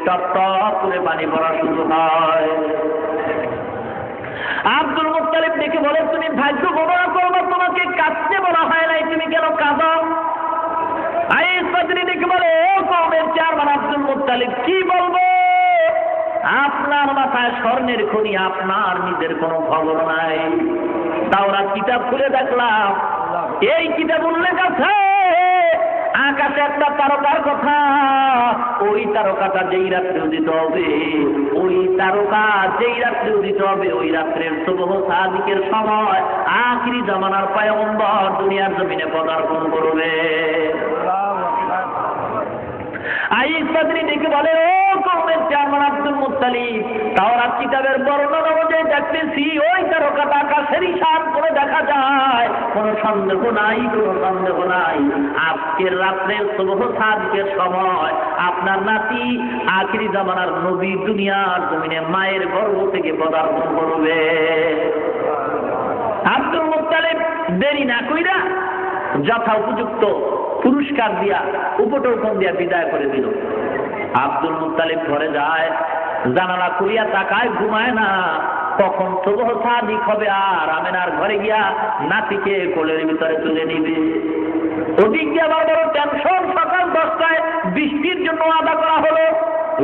Top top করে পানি পড়া শুরু হয়। আব্দুল মুত্তালিব দেখে বলে, তুমি ভাগ্য গণনা করবো, তোমাকে কাঁদতে বলা হয় নাই, তুমি কেন কাঁদো? আইস বাদরি দেখে বলে, ও কওমের চেয়ারম্যান আব্দুল মুত্তালিব, কি বলবো? আপনার মাথায় স্বর্ণের খনি, আপনার নিজের কোনো খবর নাই। তাওরাত কিতাব খুলে দেখলাম, এই কিতাব উল্লেখ আছে আকাশে একটা তারকার কথা। ওই তারকাটা যেই রাত্রে উদিত হবে, ওই তারকা যেই রাত্রে উদিত হবে, ওই রাত্রের সুবহ সাদিকের সময় আখিরি জামানার পয়গম্বর দুনিয়ার জমিনে পদার্পণ করবে। আইস বাদরি দেখে বলে, ও কওমের চেয়ারম্যান আব্দুল মুত্তালিব, তাওরাত কিতাবের বর্ণনা অনুযায়ী দেখতেছি ওই তারকাটা আকাশের ইশারা করে দেখা যায়। কোনো সন্দেহ নাই, কোনো সন্দেহ নাই, আজকের রাত্রের সুবহ সাদিকের সময় আপনার নাতি আখিরি জামানার নবী দুনিয়ার জমিনে মায়ের গর্ভ থেকে পদার্পণ করবে। আব্দুল মুত্তালিব দেরি না কইরা যথা উপযুক্ত পুরস্কার দিয়া উপটোকন দিয়া বিদায় করে দিল। আব্দুল মুত্তালিব ঘরে যায়, জানালা খুলিয়া তাকায়, ঘুমায় না, কখন সুবহ সাদিক হবে আর আমেনার ঘরে গিয়া নাতিকে কোলের ভিতরে তুলে নিবে। ওদিকে আবার বড় টেনশন, সকাল 10টায় বৃষ্টির জন্য আদা করা হলো,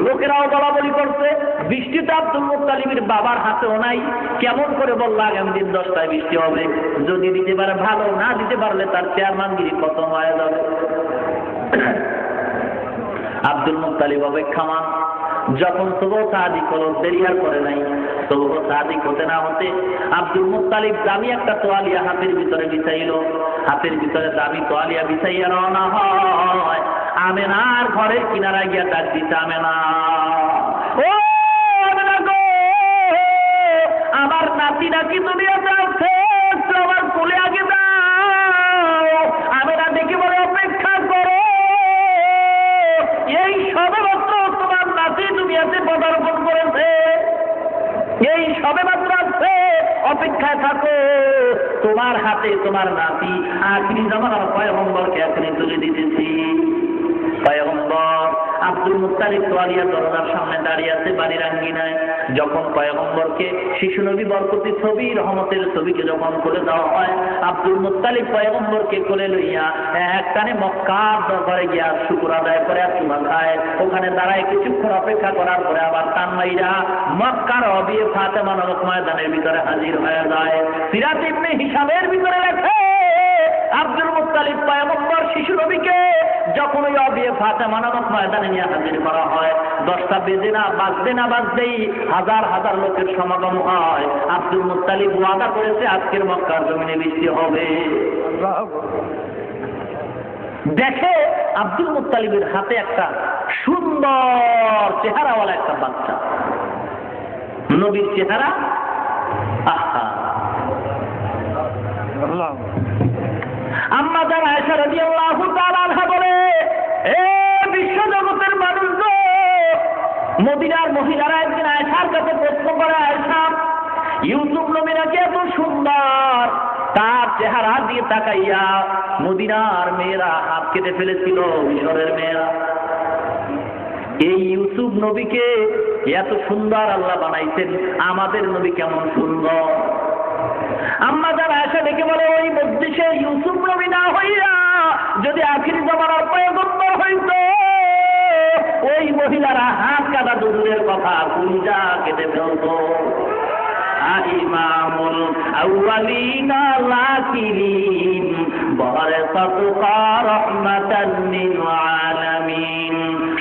লোকেরাও বলা বলি করছে, বৃষ্টিটা আব্দুল মুত্তালিবের বাবার হাতেও নাই। কেমন করে বলল আগামী দিন 10টায় বৃষ্টি হবে, যদি দিতে পারে ভালো, না দিতে পারলে তার চেয়ারম্যানগিরি খতম হয়ে যাবে। Abdul Muttalib অপেক্ষামান। যখন সুবহ সাদিক হলো, দেরি আর করে নাই, সুবহ সাদিক হতে না হতে আব্দুল মুত্তালিব দামি একটা তোয়ালিয়া হাতের ভিতরে বিছাইল, হাতের ভিতরে দামি তোয়ালিয়া বিছাইয়া রওনা হয়। আমেনার ঘরের কিনারায় গিয়া ডাক দিতে, আমেনা, ও আমেনা গো, আমার নাতি নাকি দুনিয়াতে আছে, আমার কোলে আগে দাও। আমেনা দেখে বলে, অপেক্ষা করো, এই সবেমাত্র তোমার নাতি দুনিয়াতে পদার্পণ করেছে, এই সবেমাত্র আছে, অপেক্ষায় থাকো, তোমার হাতে তোমার নাতি আখিরি জামানার পয়গম্বরকে এখনই তুলে দিতেছি। পয়গম্বর আব্দুল মুত্তালিব তোয়ালিয়া দরজার সামনে দাঁড়িয়ে আছে বাড়ির আঙ্গিনায়। যখন পয়গম্বরকে শিশু নবী বরকতি ছবি, রহমতের ছবিকে যখন কোলে দেওয়া হয়, আব্দুল মুত্তালিব পয়গম্বরকে কোলে লইয়া একটানে মক্কার দরবারে গিয়া শুকর আদায় করে চুমা খায়। ওখানে দাঁড়ায় কিছুক্ষণ অপেক্ষা করার পরে আবার টান মাইরা মক্কার অবিয়ে ফাতেমা নামক ময়দানের ভিতরে হাজির হয়ে যায়। সিরাত ইবনে হিশামের ভিতরে লেখে, আব্দুল মুত্তালিব পয়গম্বর শিশু নবীকে যখন ওই অবিয়ে ফাতেমা নামক ময়দানে নিয়ে হাজির করা হয়, 10টা বেজে না বাজতেই হাজার হাজার লোকের সমাগম হয়। আব্দুল মুত্তালিব ওয়াদা করেছে আজকের মক্কার জমিনে বৃষ্টি হবে। দেখে আব্দুল মুত্তালিবের হাতে একটা সুন্দর চেহারাওয়ালা একটা বাচ্চা, নবীর চেহারা। আহা, আম্মা জান আয়েশা রাদিয়াল্লাহু তাআলা আনহা বলে, এ বিশ্ব জগতের মানুষজন, মদিনার মহিলারা একদিন আয়েশার কাছে প্রশ্ন করে, আয়েশা, ইউসুফ নবী নাকি এত সুন্দর, তার চেহারা দিয়ে তাকাইয়া মদিনার মেয়েরা হাত কেটে ফেলেছিল, মিশরের মেয়েরা। এই ইউসুফ নবীকে এত সুন্দর আল্লাহ বানাইছেন, আমাদের নবী কেমন সুন্দর। আম্মা জান আয়েশা ডেকে বলে, ওই মজলিসে ইউসুফ নবী না হইয়া যদি আখিরি জামানার পয়গম্বর হইত, ওই মহিলারা হাত কাটা দূরের কথা কুঞ্জা কেটে ফেলত। ইমামুল আউয়ালিনা লাকিরিন বারাকাতুকা রাহমাতান লিল আলামিন,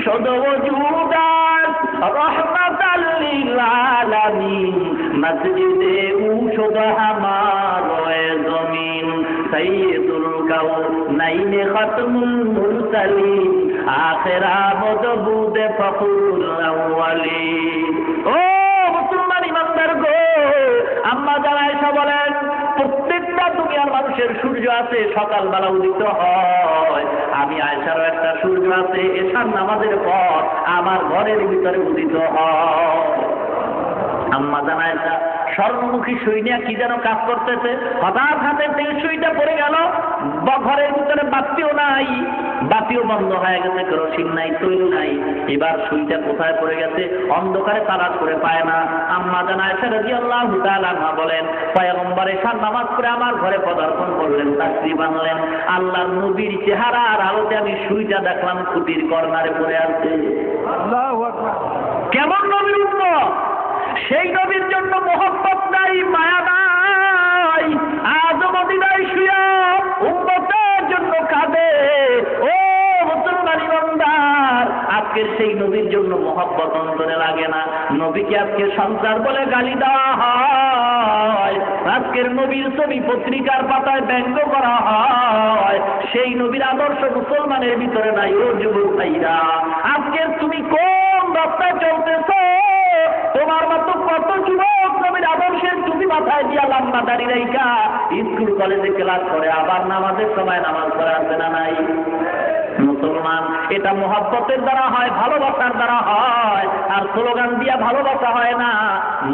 শুধু ওজুদাত রাহমাতান লিল আলামিন, মসজিদে উশুদ হামারে জমিন, সাইয়্যিদুল কাউনাইন খাতমুল মুরসালিন, আখিরা মদবুদে ফখরুল আউয়ালিন। ও মুসলমান ইমানদার গো, আম্মা জান আয়েশা বলেন, প্রত্যেকটা দুনিয়ার মানুষের সূর্য আছে, সকালবেলা উদিত হয়। আমি আয়েশারও একটা সূর্য আছে, এশার নামাজের পর আমার ঘরের ভিতরে উদিত হয়। আম্মা জান আয়েশা স্বর্ণমুখী সুই নিয়ে কি যেন কাজ করতেছে, হঠাৎ হাতের থেকে সুইটা পড়ে গেল, ঘরের ভিতরে বাতিও নাই, বাতিও বন্ধ হয়ে গেছে, কেরোসিন নাই, তৈল নাই। এবার সুইটা কোথায় পড়ে গেছে অন্ধকারে তালাশ করে পায় না। আম্মা জান আয়েশা রাদিয়াল্লাহু তাআলা আনহা বলেন, পয়গম্বর এশার নামাজ পড়ে আমার ঘরে পদার্পণ করলেন, তাশরিফ আনলেন, আল্লাহর নবীর চেহারার আলোতে আমি সুইটা দেখলাম খুঁটির কর্নারে পড়ে আছে। আল্লাহু আকবার। কেমন নবীর উম্মত, সেই নবীর জন্য মহব্বত নাই, মায়া নাই, আজও মদিনায় শুয়া উম্মতের জন্য কাঁদে। ও মুসলমান ইমানদার, আজকের সেই নবীর জন্য মহব্বত অন্তরে লাগে না। নবীকে আজকে সন্ত্রাস বলে গালি দেওয়া হয়, আজকের নবীর ছবি পত্রিকার পাতায় ব্যঙ্গ করা হয়, সেই নবীর আদর্শ মুসলমানের ভিতরে নাই। ও যুবক ভাইরা, আজকের তুমি কোন রাস্তায় চলতেছ? তোমার মতো কত যুবক নবীর আদর্শের টুপি মাথায় দিয়া লম্বা দাড়ি রাইখা স্কুল কলেজে ক্লাস করে, আবার নামাজের সময় নামাজ পড়ে আসে না নাই? মুসলমান, এটা মহব্বতের দ্বারা হয়, ভালোবাসার দ্বারা হয়, আর স্লোগান দিয়া ভালোবাসা হয় না।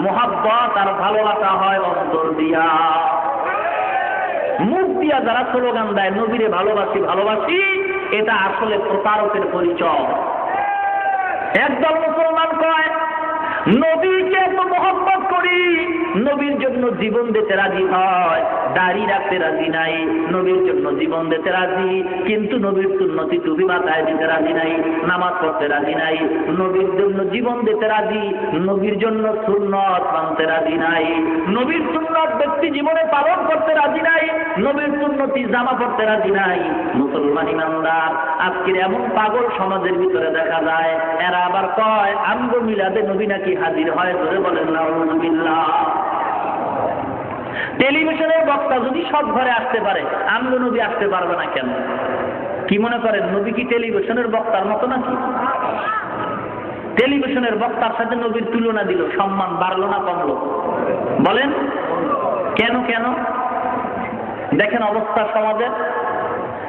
মহব্বত আর ভালোবাসা হয় অন্তর দিয়া। মুখ দিয়া যারা স্লোগান দেয় নবীরে ভালোবাসি ভালোবাসি, এটা আসলে প্রতারকের পরিচয়। একদল মুসলমান কয় নবীকে এত মহব্বত করি, নবীর জন্য জীবন দিতে রাজি হয়, দাড়ি রাখতে রাজি নাই, নবীর জন্য জীবন দিতে রাজি, কিন্তু নবীর সুন্নতি টুপি মাথায় দিতে রাজি নাই, নামাজ পড়তে রাজি নাই, নবীর জন্য জীবন দিতে রাজি, নবীর জন্য সুন্নত মানতে রাজি নাই, নবীর সুন্নত ব্যক্তি জীবনে পালন করতে রাজি নাই, নবীর সুন্নতি জামা পড়তে রাজি নাই। মুসলমান ইমানদার, আজকের এমন পাগল সমাজের ভিতরে দেখা যায়, এরা আবার কয় আমগো মিলাদে নবী নাকি হাজির হয়। ধরে বলেন নাউযুবিল্লাহ। টেলিভিশনের বক্তা যদি সব ঘরে আসতে পারে, আমগো নবী আসতে পারবে না কেন? কি মনে করেন, নবী কি টেলিভিশনের বক্তার মতো নাকি? টেলিভিশনের বক্তার সাথে নবীর তুলনা দিল, সম্মান বাড়লো না কমলো? বলেন কেন? কেন দেখেন অবস্থা সমাজের।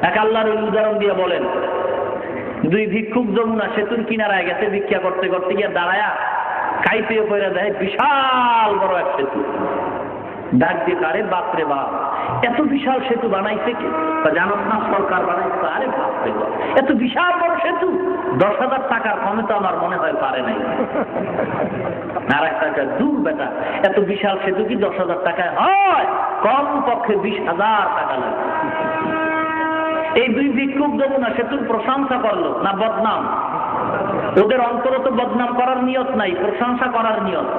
এক আল্লাহর উদাহরণ দিয়ে বলেন, দুই ভিক্ষুক যমুনা সেতুর কিনারায় গেছে, ভিক্ষা করতে করতে গিয়ে দাঁড়ায়া কাইপে পড়ে দেয় বিশাল বড় এক সেতু। ডাক দিয়ে আরে বাপরে বাপ, এত বিশাল সেতু বানাইছে কে? জানো না, সরকার বানাইছে। আরে বাপরে বাপ, এত বিশাল বড় সেতু 10,000 টাকার কমে তো আমার মনে হয় পারে নাই। আর একটা দূর বেটা, এত বিশাল সেতু কি 10,000 টাকায় হয়? কম পক্ষে 20,000 টাকা লাগে। এই দুই ভিক্ষুক যমুনা সেতুর প্রশংসা করলো না বদনাম? ওদের অন্তরে তো বদনাম করার নিয়ত নাই, প্রশংসা করার নিয়ত।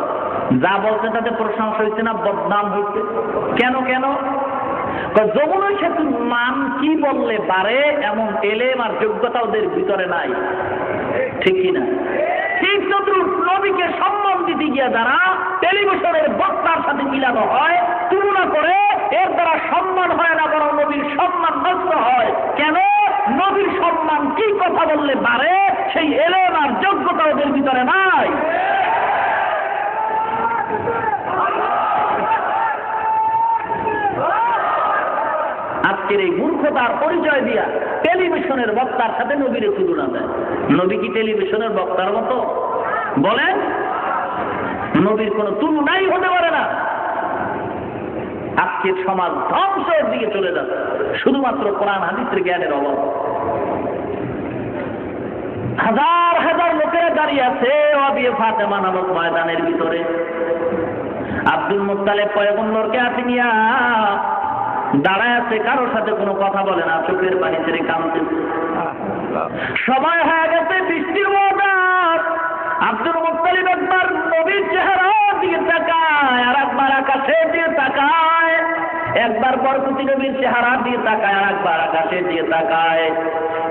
যা বলছে তাতে প্রশংসা হয়েছে না বদনাম হয়েছে? কেন কেন? যমুনা সেতুর মান কি বললে পারে এমন এলেম আর যোগ্যতা ওদের ভিতরে নাই, ঠিক কিনা? ঠিক তদ্রুপ নবীকে সম্মান দিতে গিয়ে যারা টেলিভিশনের বক্তার সাথে মিলানো হয়, তুলনা করে, এর দ্বারা সম্মান হয় না, বরং নবীর সম্মান নষ্ট হয়। কেন? নবীর সম্মান কি কথা বললে পারে সেই এলেম আর যোগ্যতা ওদের ভিতরে নাই। আজকের এই মূর্খতার পরিচয় দিয়া টেলিভিশনের বক্তার সাথে নবীর তুলনা দেয়। নবী কি টেলিভিশনের বক্তার মতো? বলেন, নবীর কোন তুলনাই হতে পারে না। আজকের সমাজ ধ্বংসের দিকে চলে যাচ্ছে শুধুমাত্র কোরআন হাদিসের জ্ঞানের অভাব। হাজার হাজার লোকেরা দাঁড়িয়ে আছে ওয়াবিয়ে ফাতেমা নামক ময়দানের ভিতরে। আব্দুল মুত্তালিব পয়গম্বরকে হাতে নিয়া দাঁড়ায় আছে, কারোর সাথে কোনো কথা বলে না, চোখের পানি ছেড়ে কাঁদতেছে। সময় হয়ে গেছে বৃষ্টির ওয়াদার। আব্দুল মুত্তালিব একবার নবীর চেহারার দিকে তাকায়, আর একবার আকাশের দিকে তাকায়, একবার বরকতি নবীর চেহারার দিকে তাকায়, আর একবার আকাশের দিকে তাকায়।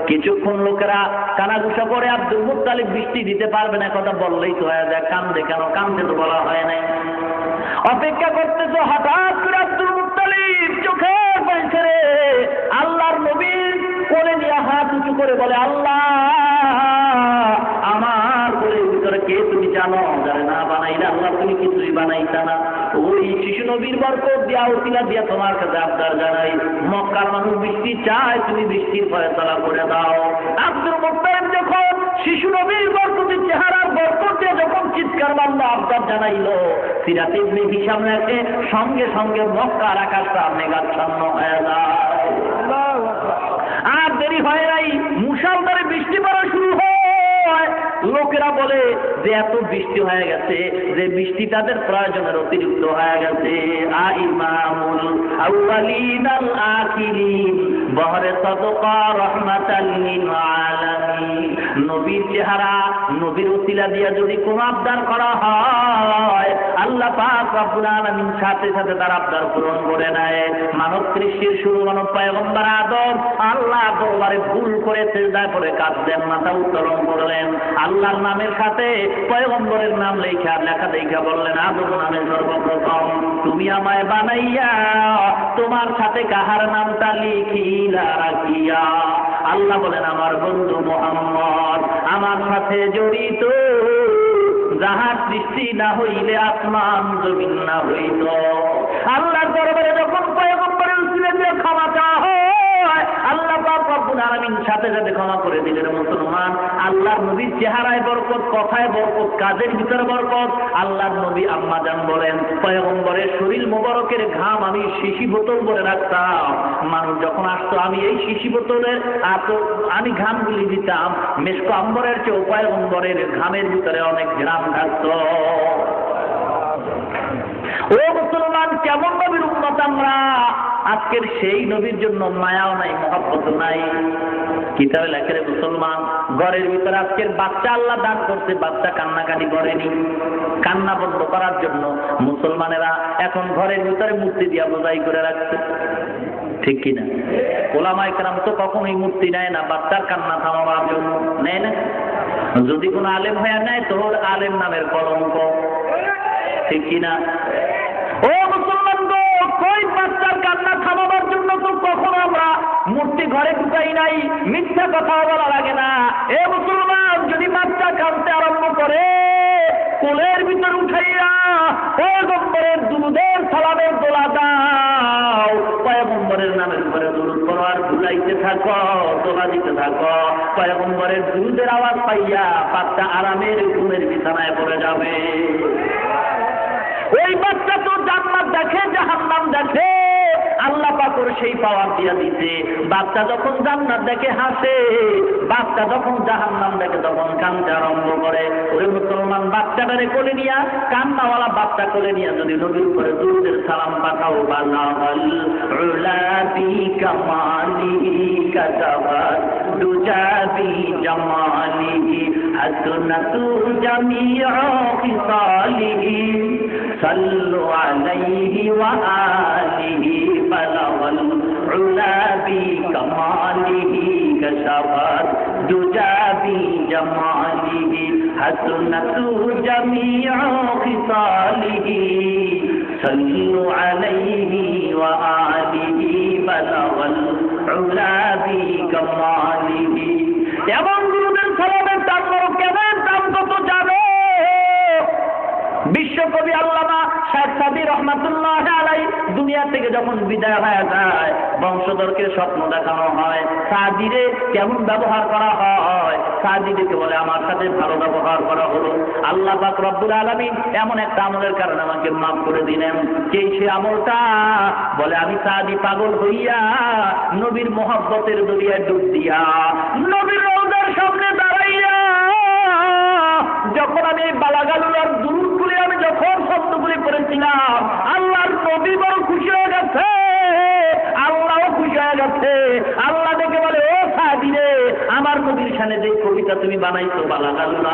কিছুক্ষণ লোকেরা কানাঘুষা করে আব্দুল মুত্তালিব বৃষ্টি দিতে পারবে না কথা বললেই তো হয়ে যায়, কান্দে কেন? কান্দে তো বলা হয় নাই। অপেক্ষা করতেছ, হঠাৎ করে আব্দুল মুত্তালিব চোখের পানি ছেড়ে আল্লাহর নবীর কোলে নিয়ে হাত উঁচু করে বলে, আল্লাহ আমার কোলের ভিতরে কে তুমি জানো? যারা না বানাইলে আল্লাহ তুমি কিছুই বানাইতা না। ওই শিশু নবীর বরকত দিয়া উসিলা দিয়া তোমার কাছে আবদার জানাই, মক্কার মানুষ বৃষ্টি চায়, তুমি বৃষ্টির ফয়সালা করে দাও। আব্দুল মুত্তালিব যখন শিশু নবীর বরকতের চেহারার বরকত দিয়ে যখন চিৎকার মারল, আবদার জানাইলো। সিরাত ইবনে হিশাম লেখে সঙ্গে সঙ্গে মক্কার আকাশটা মেঘাচ্ছন্ন হয়ে যায়। আর দেরি হয় নাই, মুষলধারে বৃষ্টি পড়া শুরু হয়। লোকেরা বলে যে এত বৃষ্টি হয়ে গেছে যে বৃষ্টি তাদের প্রয়োজনের অতিরিক্ত হয়ে গেছে। ইমামুল আউয়ালিন আল আখিরিন বহরে সাদকা রাহমাতাল লিল আলামিন। নবীর চেহারা, নবীর ওসিলা দিয়া যদি কোনো আবদার করা হয়, আল্লাহ পাক রব্বুল আলামিন সাথে সাথে তার আবদার পূরণ করে নেয়। মানব সৃষ্টির শুরু মানব পয়গম্বর আদম আল্লাহ দরবারে ভুল করে সিজদায় পড়ে কাঁদলেন, মাথা উত্তোলন করলেন। আল্লাহর নামের সাথে পয়গম্বরের নাম লেখা দেখা বললেন, আদম নামে সর্বপ্রথম তুমি আমায় বানাইয়া তোমার সাথে কাহার নামটা লিখিলা রাখিয়া। আল্লাহ বলেন, আমার বন্ধু মুহাম্মদ আমার সাথে জড়িত, যাহার সৃষ্টি না হইলে আসমান জমিন না হইত। আল্লাহর দরবারে যখন পয়গম্বরের উসিলা দিয়ে ক্ষমা চাওয়া হয়, আল্লাহ পাক রব্বুল আলামিন সাথে সাথে ক্ষমা করে দিলেন। মুসলমান, আল্লাহর নবীর চেহারায় বরকত, কথায় বরকত, কাজের ভিতরে বরকত। আল্লাহর নবী আম্মা জান বলেন, পয়গম্বরের শরীর মোবারকের ঘাম আমি শিশি বোতল ভরে রাখতাম। মানুষ যখন আসতো আমি এই শিশি বোতলের আমি ঘামগুলি দিতাম। মেশক আম্বরের চেয়ে পয়গম্বরের ঘামের ভিতরে অনেক ঘাম থাকতো। ও মুসলমান, কেমন নবীর উম্মত আমরা! আজকের সেই নবীর জন্য মায়াও নাই, মহব্বত নাই। কিতাবে লেখে মুসলমান, ঘরের ভিতরে আজকের বাচ্চা আল্লাহ দান করছে, বাচ্চা কান্নাকাটি করেনি। কান্না বন্ধ করার জন্য মুসলমানেরা এখন ঘরের ভিতরে মূর্তি দিয়া বোঝাই করে রাখছে, ঠিক কিনা? ওলামায়ে কেরাম তো কখনোই মূর্তি নেয় না বাচ্চার কান্না থামাবার জন্য, নেয় না। যদি কোনো আলেম হয়ে নেয় তো আলেম নামের কলঙ্ক, ঠিক কিনা? ও মুসলমান গো, কই বাচ্চার কান্না থামাবার জন্য তো কখনো আমরা মূর্তি ঘরে ঢুকাই নাই। মিথ্যা কথা বলা লাগে না। এ মুসলমান, যদি বাচ্চা কাঁদতে আরম্ভ করে, কোলের ভিতর উঠাইয়া পয়গম্বরের দুরুদের সালামের দোলা দাও, পয়গম্বরের নামের উপরে দুরুদ পড়ো আর ভুলাইতে থাকো, দোলা দিতে থাকো। পয়গম্বরের দুরুদের আওয়াজ পাইয়া বাচ্চা আরামের ঘুমের বিছানায় পড়ে যাবে। ওই বাচ্চা তো জান্নাত দেখে, জাহান্নাম দেখে, আল্লাহ পাক ওর সেই পাওয়ার দিয়া দিতে। বাচ্চা যখন জান্নাত দেখে হাসে, বাচ্চা যখন জাহান্নাম দেখে তখন কাঁদতে আরম্ভ করে। ওরে মুসলমান, বাচ্চাটারে কোলে নিয়া, কান্নাওয়ালা বাচ্চা কোলে নিয়া যদি নবীর উপরে দুরূদের সালাম পাঠাও, বালাগাল উলা বি কামালিহি কাতাবাত দুজাবি জামালিহি হাসনাতু জামিউ খিসালিহি সাল্লু আলাইহি ওয়া আলিহি বালাগাল উলা বি কামালিহি কাতাবাত দুজাবি জামালিহি হাসনাতু জামিউ খিসালিহি সাল্লু আলাইহি ওয়া আলিহি বালাগাল উলা বি কামালিহি। এবং গুরুদের সালামের দাম কেমন, দাম কত জানো? বিশ্বকবি আল্লামা শাহ সাদি রহমাতুল্লাহ আলাইহি দুনিয়া থেকে যখন বিদায় হয়ে যায়, বংশধরকে স্বপ্ন দেখানো হয়, সাদিরে কেমন ব্যবহার করা হয়। সাদিকে বলে, আমার সাথে ভালো ব্যবহার করা হলো, আল্লাহ পাক রব্বুল আলামিন এমন একটা আমলের কারণে আমাকে মাফ করে দিলেন। সেই সে আমলটা? বলে, আমি সাদি পাগল হইয়া নবীর মহব্বতের দরিয়ায় ডুব দিয়া নবীর রওজার সামনে দাঁড়াইয়া যখন আমি বালাগালুর দুরূদগুলি আমি যখন শব্দগুলি পড়েছিলাম, আল্লাহর নবী বড় খুশি হয়ে গেছে, আল্লাহও খুশি হয়ে গেছে। আল্লাহ দেখে বলে, ও সাদি রে, আমার নবীর শানে যে কবিতা তুমি বানাইছো বালাগালুর,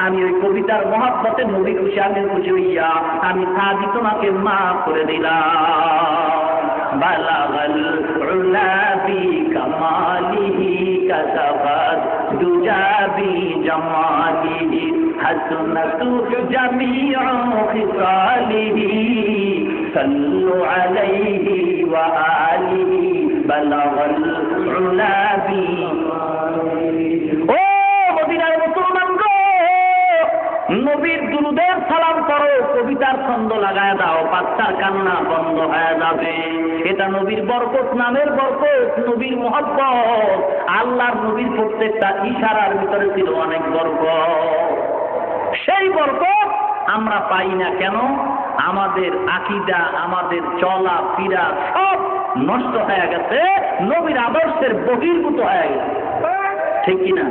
আমি ওই কবিতার মহব্বতে নবী খুশি, আমি খুশি হইয়া আমি সাদি তোমাকে মাফ করে দিলাম। বালাগাল উলা বি কামালিহি কাতাবাত দুজাবি জামালিহি হাসনাতু জামিউ খিসালিহি সাল্লু আলাইহি ওয়া আলিহি বালাগাল উলা বি। ও মদিনার মুসলমান গো, নবীর দুরূদের সালাম করো, কবিতার ছন্দ লাগায় দাও, বাচ্চার কান্না বন্ধ হয়ে যাবে। এটা নবীর বরকত, নামের বরকত, নবীর মহব্বত। আল্লাহর নবীর প্রত্যেকটা ইশারার ভিতরে ছিল অনেক বরকত। সেই বরকত আমরা পাই না কেন? আমাদের আকীদা, আমাদের চলা ফিরা সব নষ্ট হয়ে গেছে, নবীর আদর্শের বহির্ভূত হয়ে গেছে, ঠিক কিনা?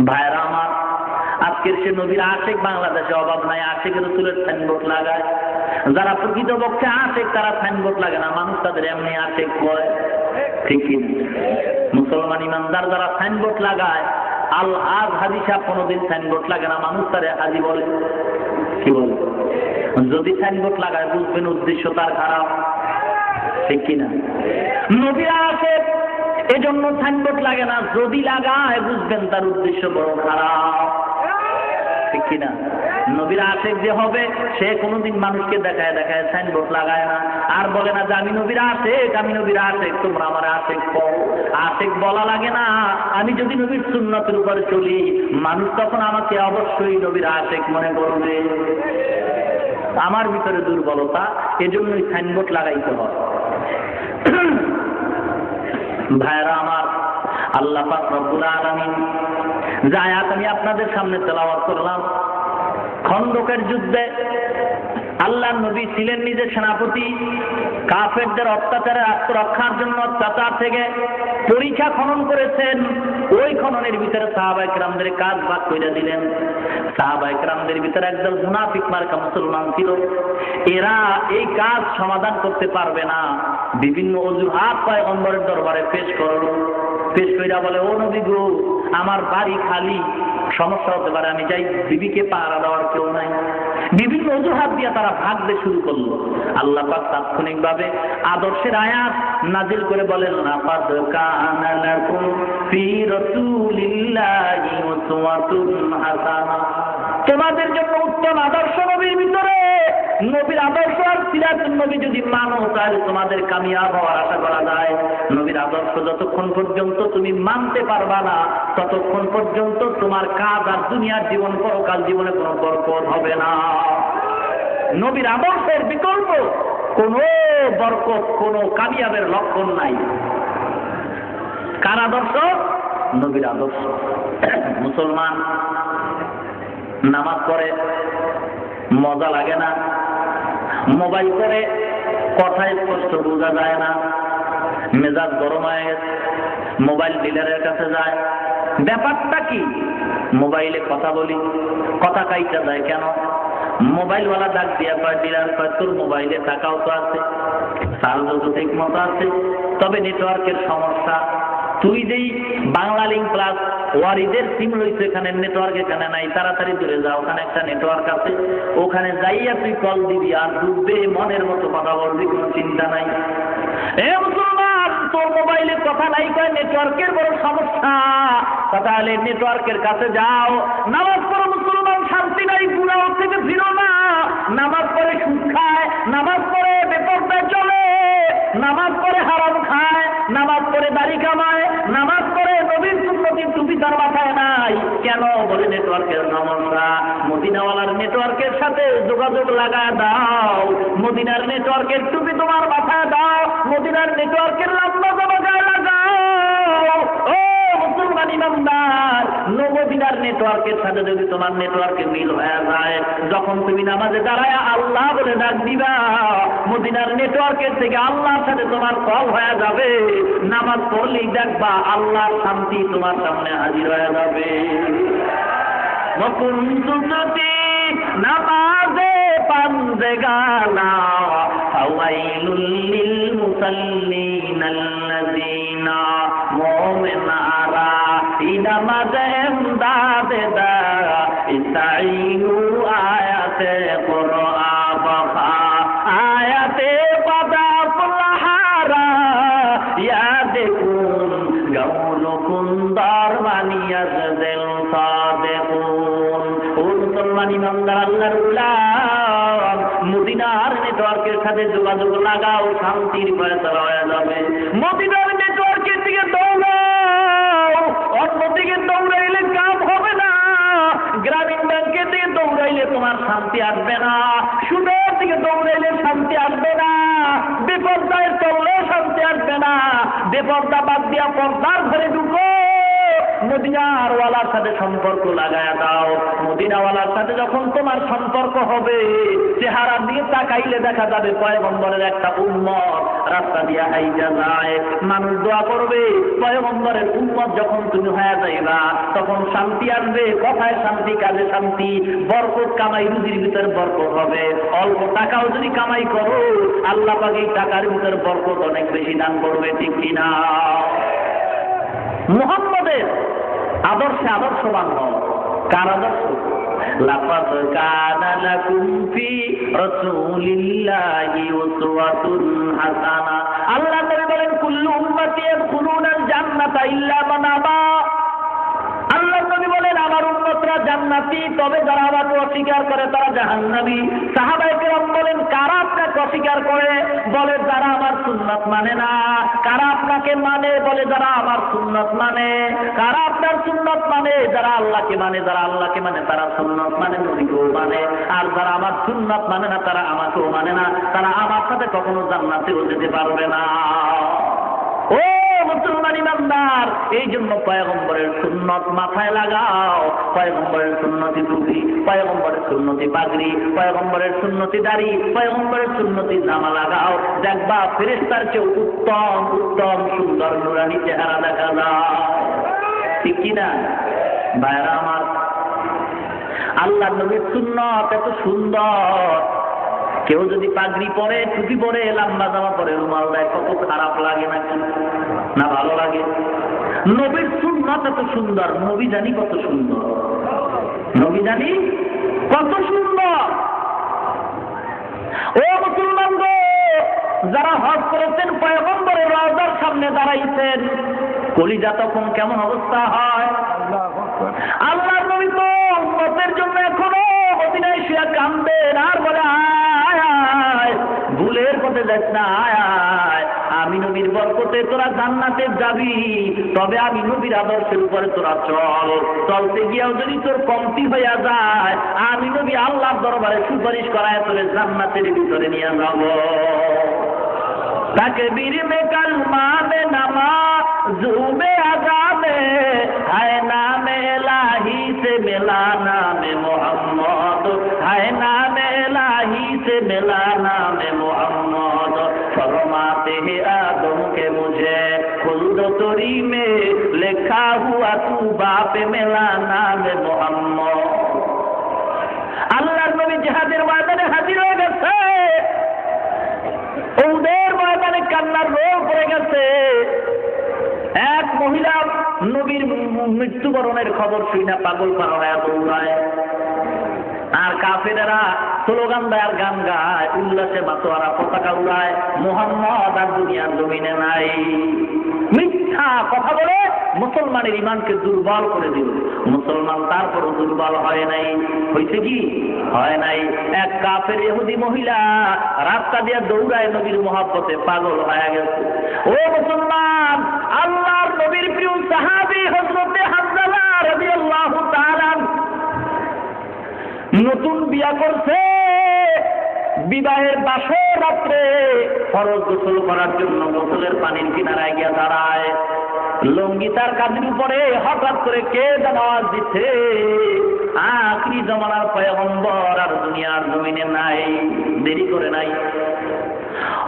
ভাইরা আমার, আজকের সে নবীর আশেক বাংলাদেশে অভাব নাই, আশেকের রাসূলের সাইনবোর্ড লাগায়। যারা প্রকৃতপক্ষে আশেক তারা সাইনবোর্ড লাগে না, মানুষ তাদের এমনি আশেক বলে, ঠিক কিনা? মুসলমান ইমানদার যারা সাইনবোর্ড লাগায়, আল হাজ হাজি সাহেব কোনোদিন সাইনবোর্ড লাগে না, মানুষ তারে হাজি বলে, কি বলে? যদি সাইনবোর্ড লাগায় বুঝবেন উদ্দেশ্য তার খারাপ, ঠিক কিনা? নবীর আশেক এজন্য সাইনবোর্ড লাগে না, যদি লাগায় বুঝবেন তার উদ্দেশ্য বড় খারাপ, ঠিক কিনা? নবীর আশেক যে হবে সে কোনোদিন মানুষকে দেখায় দেখায় সাইনবোর্ড লাগায় না, আর বলে না যে আমি নবীর আশেক, আমি নবীর আশেক, তোমরা আমার আশেক কও। আশেক বলা লাগে না, আমি যদি নবীর সুন্নতের উপরে চলি মানুষ তখন আমাকে অবশ্যই নবীর আশেক মনে করবে। আমার ভিতরে দুর্বলতা, এজন্যই সাইনবোর্ড লাগাইতে হয়। ভাইরা আমার, আল্লাহ পাক রব্বুল আলামিন যে আয়াত আমি আপনাদের সামনে তেলাওয়াত করলাম, খন্দকের যুদ্ধে আল্লাহর নবী ছিলেন নিজে সেনাপতি, কাফেরদের অত্যাচারে আত্মরক্ষার জন্য অত্যাচার থেকে পরীক্ষা খনন করেছেন। ওই খননের ভিতরে সাহাবায়ে কেরামদের কাজ ভাগ করে দিলেন। সাহাবায়ে কেরামদের ভিতরে একদল মুনাফিক মার্কা মুসলমান ছিল, এরা এই কাজ সমাধান করতে পারবে না, বিভিন্ন অজুহাত পয়গম্বরের দরবারে পেশ করলো। পেশ কইরা বলে, ও নবী গো, আমার বাড়ি খালি, সমস্যা হতে পারে, আমি যাই, বিবিকে পাহারা দেওয়ার কেউ নাই। বিভিন্ন অজুহাত দিয়ে তারা ভাগতে শুরু করলো। আল্লাহ পাক তাৎক্ষণিকভাবে আদর্শের আয়াত নাজিল করে বলেন, লাকাদ কানা লাকুম ফি রাসূলিল্লাহি উসওয়াতুন হাসানাহ, তোমাদের জন্য উত্তম আদর্শ নবীর ভিতরে। নবীর আদর্শ আর সিরাতুন নবী যদি মানো তাহলে তোমাদের কামিয়াব হওয়ার আশা করা যায়। নবীর আদর্শ যতক্ষণ পর্যন্ত তুমি মানতে পারবা না ততক্ষণ পর্যন্ত তোমার কাজ আর দুনিয়ার জীবন পরকাল জীবনে কোনো বরকত হবে না। নবীর আদর্শের বিকল্প কোনো বরকত, কোনো কামিয়াবের লক্ষণ নাই। কার আদর্শ? নবীর আদর্শ। মুসলমান নামাজ পড়ে, মজা লাগে না, মোবাইল করে কথা স্পষ্ট বোঝা যায় না, মেজাজ গরম হয়ে গেছে, মোবাইল ডিলারের কাছে যায়। ব্যাপারটা কি? মোবাইলে কথা বলি, কথা কাইটা যায় কেন? মোবাইলওয়ালা ডাক দিয়া কয়, ডিলার কয়, তোর মোবাইলে টাকাও তো আছে, চার্জও তো ঠিক মতো আছে, তবে নেটওয়ার্কের সমস্যা। তুই যেই বাংলা লিঙ্ক প্লাস ওয়ারিদের সিম রয়েছে, এখানে নেটওয়ার্ক এখানে নাই, তাড়াতাড়ি দূরে যা, ওখানে একটা নেটওয়ার্ক আছে, ওখানে যাইয়া তুই কল দিবি আর ডুববে, মনের মতো কথা বলবি, কোনো চিন্তা নাই। এ মুসলমান, তোর মোবাইলে কথা নাই কয় নেটওয়ার্কের বড় সমস্যা, তাহলে নেটওয়ার্কের কাছে যাও, নামাজ পড়ো মুসলমান, শান্তি নাই, গুনাহ থেকে ফিরো না। নামাজ পড়ে সুদ খায়, নামাজ পড়ে বেপরদায় চলে, নামাজ পড়ে হারাম খায়, নামাজ পড়ে দাড়ি কামায়, নামাজ পড়ে নবীর সুন্নতির টুপি তার মাথায় নাই। কেন? বলে নেটওয়ার্কের সমস্যা। মদিনাওয়ালার নেটওয়ার্কের সাথে যোগাযোগ লাগায় দাও, মদিনার নেটওয়ার্কের টুপি তোমার মাথায় দাও, মদিনার নেটওয়ার্কের লম্বা জায়গায় লাগাও। ও মুসলমান ইমানদার, মদিনার নেটওয়ার্কের সাথে যদি তোমার নেটওয়ার্কে মিল হয়ে যায়, যখন তুমি নামাজে দাঁড়ায় আল্লাহ বলে ডাক দিবা, মদিনার নেটওয়ার্কের থেকে আল্লাহর সাথে তোমার কল হয়ে যাবে। নামাজ পড়লেই দেখবা আল্লাহর শান্তি তোমার সামনে হাজির হয়ে যাবে। মুকুন্দুতি নামাজে পান্দেগানা ফাওয়াইলুল লিল মুসাল্লিন আল্লাযিনা মুমিনারা নামাজে এমদাদে দা ইস্তাইনু আয়াতে কুরআন বাখা আয়াতে বাদা ফুলহারা ইয়া দেখুন গাউলুকুন দারমানিয়াজ দিল সাদেকুন। ও মুসলমান ইমানদার, আল্লাহর গোলাম, মদিনার নেটওয়ার্কের সাথে যোগাযোগ লাগাও, শান্তির ফয়সালা হয়ে যাবে। মদিনার নেটওয়ার্কের দিকে দৌড়াও, অন্যদিকে দৌড়াইলে কাজ হবে না। গ্রামীণ ব্যাংকের দিকে দৌড়াইলে তোমার শান্তি আসবে না, সুদের দিকে দৌড়াইলে শান্তি আসবে না, বিপর্যয় চললেও শান্তি আসবে না। বেপর্দা বাদ দিয়া পর্দার ঘরে ঢুকো, মদিনার ওয়ালার সাথে সম্পর্ক লাগায়া দাও। মদিনাওয়ালার সাথে যখন তোমার সম্পর্ক হবে, চেহারা দিয়ে তাকাইলে দেখা যাবে পয়গম্বরের একটা উম্মত রাস্তা দিয়ে হাইটা যায়। মানুষ দোয়া করবে, পয়গম্বরের উম্মত যখন তুমি হয়ে যাইবা তখন শান্তি আসবে, কথায় শান্তি, কাজে শান্তি, বরকত কামাই, রুজির ভিতরে বরকত হবে। অল্প টাকাও যদি কামাই করো, আল্লাহ পাক এই টাকার ভিতরে বরকত অনেক বেশি দান করবে, ঠিক কিনা? মুহাম্মদের আদর্শে আদর্শবান হও। কার আদর্শ? লাকাদ কানা লাকুম ফি রাসূলিল্লাহি উসওয়াতুন হাসানা। আল্লাহ নবী বলেন, কুল্লু উম্মতি ইয়াদখুলুনাল জান্নাতা ইল্লা মান আবা। আল্লাহ নবী বলেন, আমার উম্মতরা জান্নাতি, তবে যারা আমাকে অস্বীকার করে তারা জাহান্নামী। সাহাবায়ে কেরাম বলেন, কারা আপনাকে অস্বীকার করে? বলে, যারা আমার সুন্নাত মানে না। কারা আপনাকে মানে? বলে, যারা আমার সুন্নাত মানে। কারা আপনার সুন্নাত মানে? যারা আল্লাহকে মানে। যারা আল্লাহকে মানে তারা সুন্নাত মানে, নবীকেও মানে। আর যারা আমার সুন্নাত মানে না তারা আমাকেও মানে না, তারা আমার সাথে কখনো জান্নাতেও যেতে পারবে না। ও মুসলমান ইমানদার, এই জন্য পয়গম্বরের সুন্নত মাথায় লাগাও। পয়গম্বরের সুন্নতি টুপি, পয়গম্বরের সুন্নতি পাগড়ি, পয়গম্বরের সুন্নতি দাড়ি, পয়গম্বরের সুন্নতি জামা লাগাও। দেখবা ফেরেশতার চেয়ে উত্তম উত্তম সুন্দর নুরানি চেহারা দেখা যায়, ঠিক কিনা? ভাইরা আমার, আল্লাহ নবীর সুন্নত এত সুন্দর। কেউ যদি পাগড়ি পরে, টুপি পরে, লম্বা জামা পরে, রুমাল দেয়, কত খারাপ লাগে নাকি? না ভালো লাগে? নবীর সুন্নাত এত সুন্দর, নবী জানি কত সুন্দর, নবী জানি কত সুন্দর। ও মুসলমান গো, যারা হজ করেছেন, পয়গম্বরের রওজার সামনে দাঁড়াইছেন, কলিজা তখন কেমন অবস্থা হয়? আল্লাহর নবী তো উম্মতের জন্য এখনো মদিনায় শুয়ে কাঁদবেন আর বলে, আয় আয়, ভুলের পথে যাস না, আয় আয়, আমি নবীর বরকতে তোরা জান্নাতে যাবি, তবে আমি নবীর আদর্শের উপরে তোরা চল। চলতে গিয়েও যদি তোর কমতি হইয়া যায়, আমি নবী আল্লাহর দরবারে সুপারিশ করায় তোরে জান্নাতের ভিতরে নিয়ে যাব। তাকবীর মে কালমা মে নামাজ মে আযামে হায় নামে ইলাহি से मिला नाम मोहम्मद, है नाम इलाही से मिला नाम मोहम्मद। फरमाते हैं आदम के मुझे खुल्द तोरी में लिखा हुआ तू बाप मिला नाम मोहम्मद। আল্লাহর নবী জিহাদের ময়দানে হাজির হয়ে গেছে, ওদের ময়দানে কান্নার রোল পড়ে গেছে। এক মহিলা নবীর মৃত্যুবরণের খবর শুনে পাগল পারা হয়ে দৌড়ায়, আর কাফেরেরা স্লোগান দেয় আর গান গায়, উল্লাসে মাতোয়ারা পতাকা উড়ায়, মুহাম্মদ আর দুনিয়ার জমিনে নাই। মিথ্যা কথা বলে মুসলমানের ইমানকে দুর্বল করে দিল। মুসলমান তারপরও দুর্বল হয় নাই। হয়েছে কি? হয় নাই। এক কাফের ইহুদি মহিলা রাস্তা দিয়ে দৌড়ায় নবীর মহব্বতে পাগল হয়ে গেছে। ও মুসলমান, আল্লাহর নবীর প্রিয় সাহাবী হযরতে হামজা রাদিয়াল্লাহু তাআলা নতুন বিয়া করছে, বিবাহের বাসর রাত্রে ফরজ গোসল করার জন্য গোসলের পানির কিনারায় গিয়ে দাঁড়ায়। লঙ্গি তার কাঁধের উপরে হঠাৎ করে কে যেন আওয়াজ দিচ্ছে, আখিরি জমানার পয়গম্বর আর দুনিয়ার জমিনে নাই। দেরি করে নাই,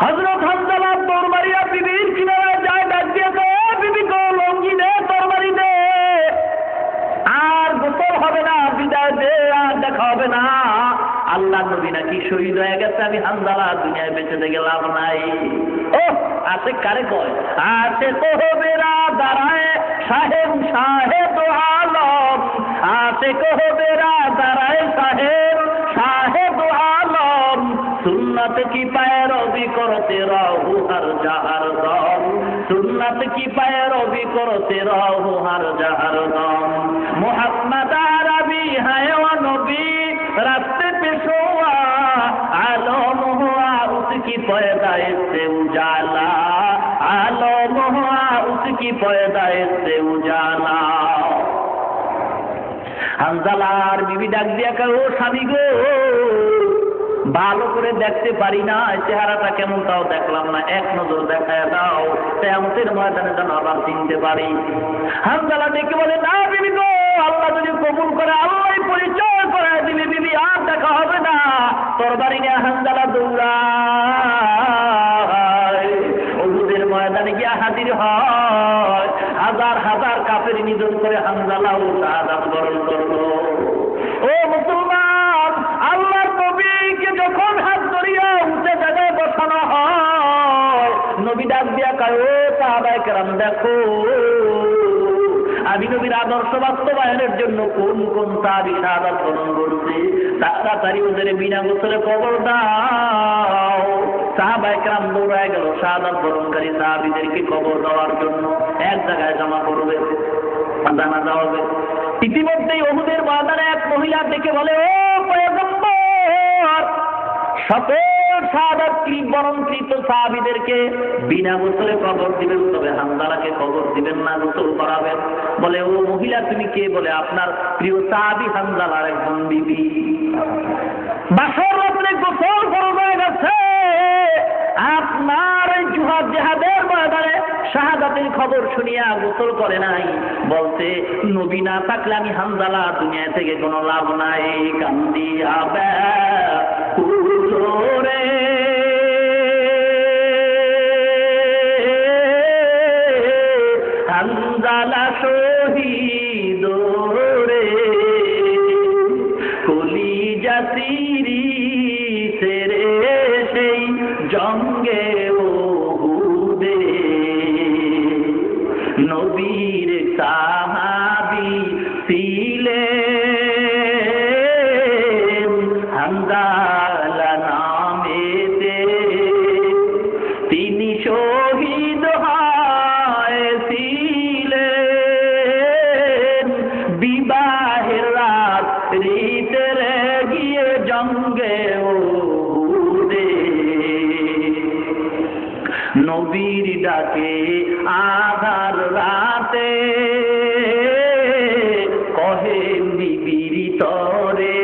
হযরত হামজা তরবারিয়া বিবির কিনারায় যায়, ডাক দিয়ে দেয়, বিবি গো লঙ্গি দে, তরবারি দে, আর গোসল হবে না, বিদায় দে, আর দেখা হবে না। আল্লাহ নবী নাকি শহীদ হয়ে গেছে, আমি হামজালা দুনিয়ায় বেঁচে থেকে লাভ নাই। ও আছে কারে কয়, আছে তো বেরা দাঁড়ায় সাহেব সাহেব আলম, আছে কহ বেরা দাঁড়ায় সাহেব সাহেব আলম, সুন্নত কি पैरवी करते रहो हर जहर दम, सुन्नत की पैरवी करते रहो हर जहर दम। मोहम्मद अरबी है वो नबी रास्ते पे सोआ, आलम हुआ उसकी पैदाइश से उजाला, आलम हुआ उसकी पैदाइश से उजाला। হানজালার বিবি ডাক দিয়া কয়, ও স্বামী গো, ভালো করে দেখতে পারি না, চেহারাটা কেমন তাও দেখলাম না, এক নজর দেখায় দাও, কিয়ামতের ময়দানে যেন আবার চিনতে পারি। হানজালা ডেকে বলে, না বিবি গো, আল্লাহ যদি কবুল করে, আল্লাহই পরিচয় তরবারি নিয়ে হানজালা দৌড়ায়, উহুদের ময়দানে গিয়া হাজির হয়, হাজার হাজার কাফের নিধন করে হানজালাও শাহাদাত বরণ করলো। ও মুসলমান, আল্লাহর নবীকে যখন হাত ধরিয়া উঠে জায়গায় বসানো হয়, নবী ডাক দিয়া কয়, ও সাহাবায়ে কেরাম দেখো, আমি নবীর আদর্শ বাস্তবায়নের জন্য কোন কোন সাহাবী শাহাদাত বরণ করছে, তাড়াতাড়ি ওদের বিনা গোসলে কবর দাও। সাহাবায়ে কেরাম দৌড়ায় গেল শাহাদাত বরণকারী সাহাবীদেরকে কবর দেওয়ার জন্য, এক জায়গায় জমা করবে, জানাজা হবে। ইতিমধ্যেই উহুদের ময়দানে এক মহিলা দেখে বলে, ও পয়গম্বর, সকল শাহাদাত বরণকৃত সাহাবীদেরকে বিনা গোসলে কবর দিবেন, তবে হানজালাকে কবর দিবেন না, গোসল করাবেন। বলে, ও মহিলা তুমি কে? বলে, আপনার প্রিয় সাহাবী হানজালার একজন বিবি। বাসর রাত্রে গোসল ফরজ হয়ে গেছে, আপনার জিহাদের ময়দানে শাহাদাতের খবর শুনিয়া গোসল করে নাই, বলতে নবী না থাকলে আমি হানজালা দুনিয়া থেকে কোনো লাভ নাই। কান্দিয়া রে হানজালা শহীদ রে, কলিজা সিরিছে রে সেই জঙ্গে উহুদে, নবীর সাহাবী ছিলেন হানজালা নামেতে, তিনি শহীদ হয়েছিলেন বিবাহের রাত্রিতে গিয়ে জঙ্গে উহুদে। নবীর ডাকে আধার রাতে কহেন বিবির তরে,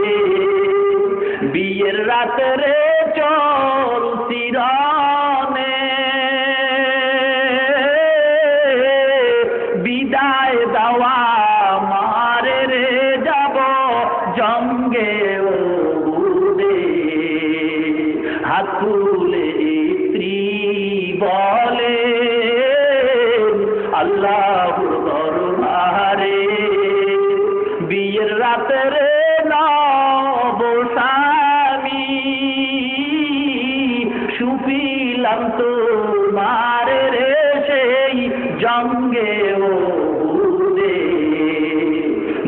বিয়ের রাতে রে চল চিরনে, বিদায় দেওয়া মারে রে যাব জঙ্গে উহুদে। হাত তুলে স্ত্রী বলে, আল্লাহর দরবারে বিয়ের রাতে রে নব স্বামী, সুপিলাম তোমার রে সেই জঙ্গে উহুদে।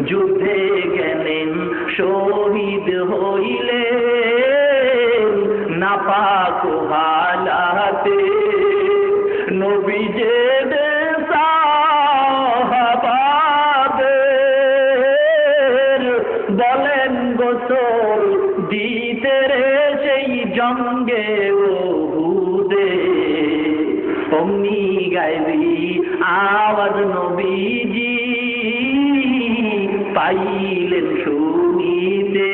যুদ্ধে গেলেন শহীদ হইলেন নাপাক হালাতে, নবীজে সাহাবাদের বলেন গোসল দিতে রে সেই জঙ্গে উহুদে। অমনি গাইবি আওয়াজ নবীজি পাইলেন শুনিতে,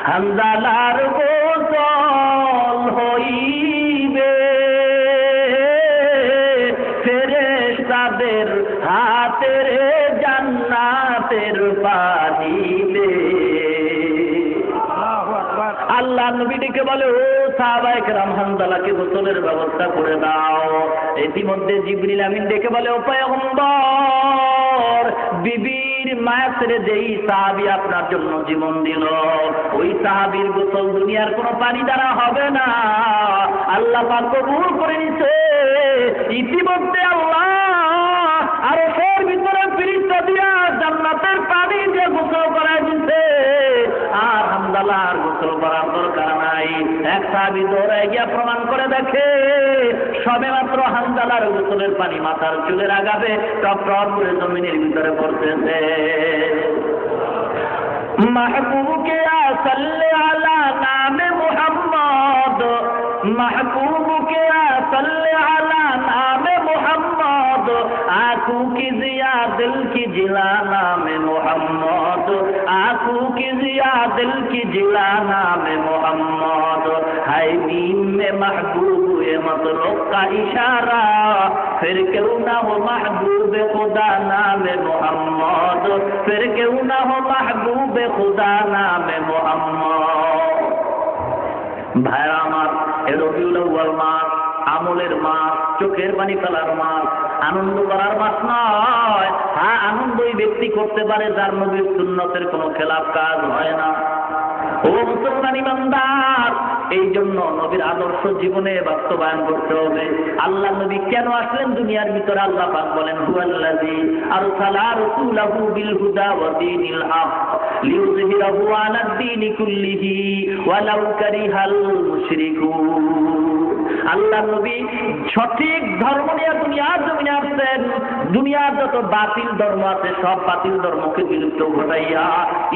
হানজালার গোসল হইবে ফেরেশতাদের হাতের জান্নাতের পানিতে। আল্লাহ নবী ডেকে বলে, ও সাহাবায়ে কেরাম হানজালাকে গোসলের ব্যবস্থা করে দাও। ইতিমধ্যে জিবরিল আমিন ডেকে বলে, ও পয়গম্বর, বিবির মায়া ছেড়ে যেই সাহাবী আপনার জন্য জীবন দিল, ওই সাহাবীর গোসল দুনিয়ার কোনো পানি দ্বারা হবে না, আল্লাহ পাক কবুল করে নিছে। ইতিমধ্যে আল্লাহ আরশের ভিতরে ফেরেশতা দিয়া জান্নাতের পানি দিয়ে গোসল করায় দিছে, আর হানজালার গোসল করার দরকার নাই। এক সাহাবী দৌড়ায় গিয়া প্রমাণ করে দেখে, সবে মাত্র হানজালার গোসলের পানি মাথার চুলের আগাবে টপ টপ করে জমিনের ভিতরে পড়তেছে। महबूब के सल्ले अला नाम मुहम्मद, महबूब के सल्ले अला नाम मुहम्मद, आंखों की जिया दिल की जिला नाम मुहम्मद, आंखों की जिया दिल की जिला नाम मुहम्मद, है नीम में महबूब ये मतलूब का इशारा, फिर क्यों ना हो महबूब खुदा नाम मुहम्मद, फिर क्यों ना हो महबूब खुदा नाम मुहम्मद। ভাইরা আমার, এ রবিউল আউয়াল মাস আমলের মাস, চোখের পানি ফেলার মাস, আনন্দ করার মাস নয়। হ্যাঁ, আনন্দ ওই ব্যক্তি করতে পারে যার নবীর সুন্নতের কোনো খেলাফ কাজ হয় না। ও মুসলমান ইমানদার, এই জন্য নবীর আদর্শ জীবনে বাস্তবায়ন করতে হবে। আল্লাহ নবী কেন আসলেন দুনিয়ার ভিতরে? আল্লাহ পাক বলেন, হুয়াল্লাযী আরসালা রাসূলাহু বিল হুদা ওয়া দীনিল হক লিইয়ুযহিরাহু আলাদ দীনি কুল্লিহি ওয়ালাউ কারিহাল মুশরিকুন। আল্লাহ নবী সঠিক ধর্ম নিয়ে দুনিয়ার জমিনে আসছেন। দুনিয়ার যত বাতিল ধর্ম আছে সব বাতিল ধর্মকে বিলুপ্ত ঘটাইয়া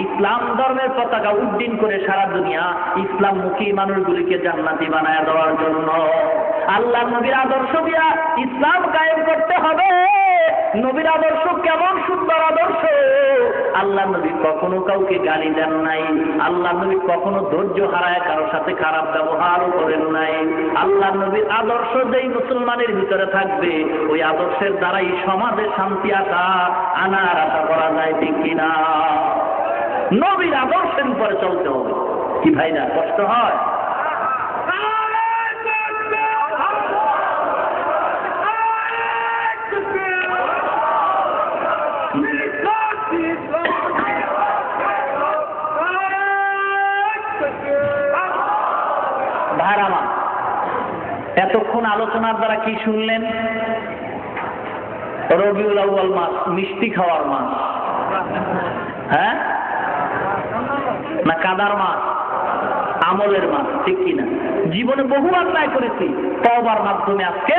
ইসলাম ধর্মের পতাকা উড্ডীন করে সারা দুনিয়া ইসলামমুখী মানুষগুলিকে জান্নাতি বানায় দেওয়ার জন্য আল্লাহ নবীর আদর্শ দিয়া ইসলাম কায়েম করতে হবে। নবীর আদর্শ কেমন সুন্দর আদর্শ! আল্লাহ নবী কখনো কাউকে গালি দেন নাই। আল্লাহ নবী কখনো ধৈর্য হারায় কারোর সাথে খারাপ ব্যবহারও করেন নাই। আল্লাহ নবীর আদর্শ যেই মুসলমানের ভিতরে থাকবে, ওই আদর্শের দ্বারাই সমাজে শান্তি আনার আশা করা যায়, ঠিক কিনা? নবীর আদর্শের উপরে চলতে হবে। কি ভাইরা, কষ্ট হয়? ভাইরামা, এতক্ষণ আলোচনার দ্বারা কি শুনলেন? রবিউল আউয়াল মাস মিষ্টি খাওয়ার মাস, হ্যাঁ না কাদার মাস? আমলের মাস, ঠিক কিনা? জীবনে বহু অন্যায় করেছি, তওবার মাধ্যমে আজকে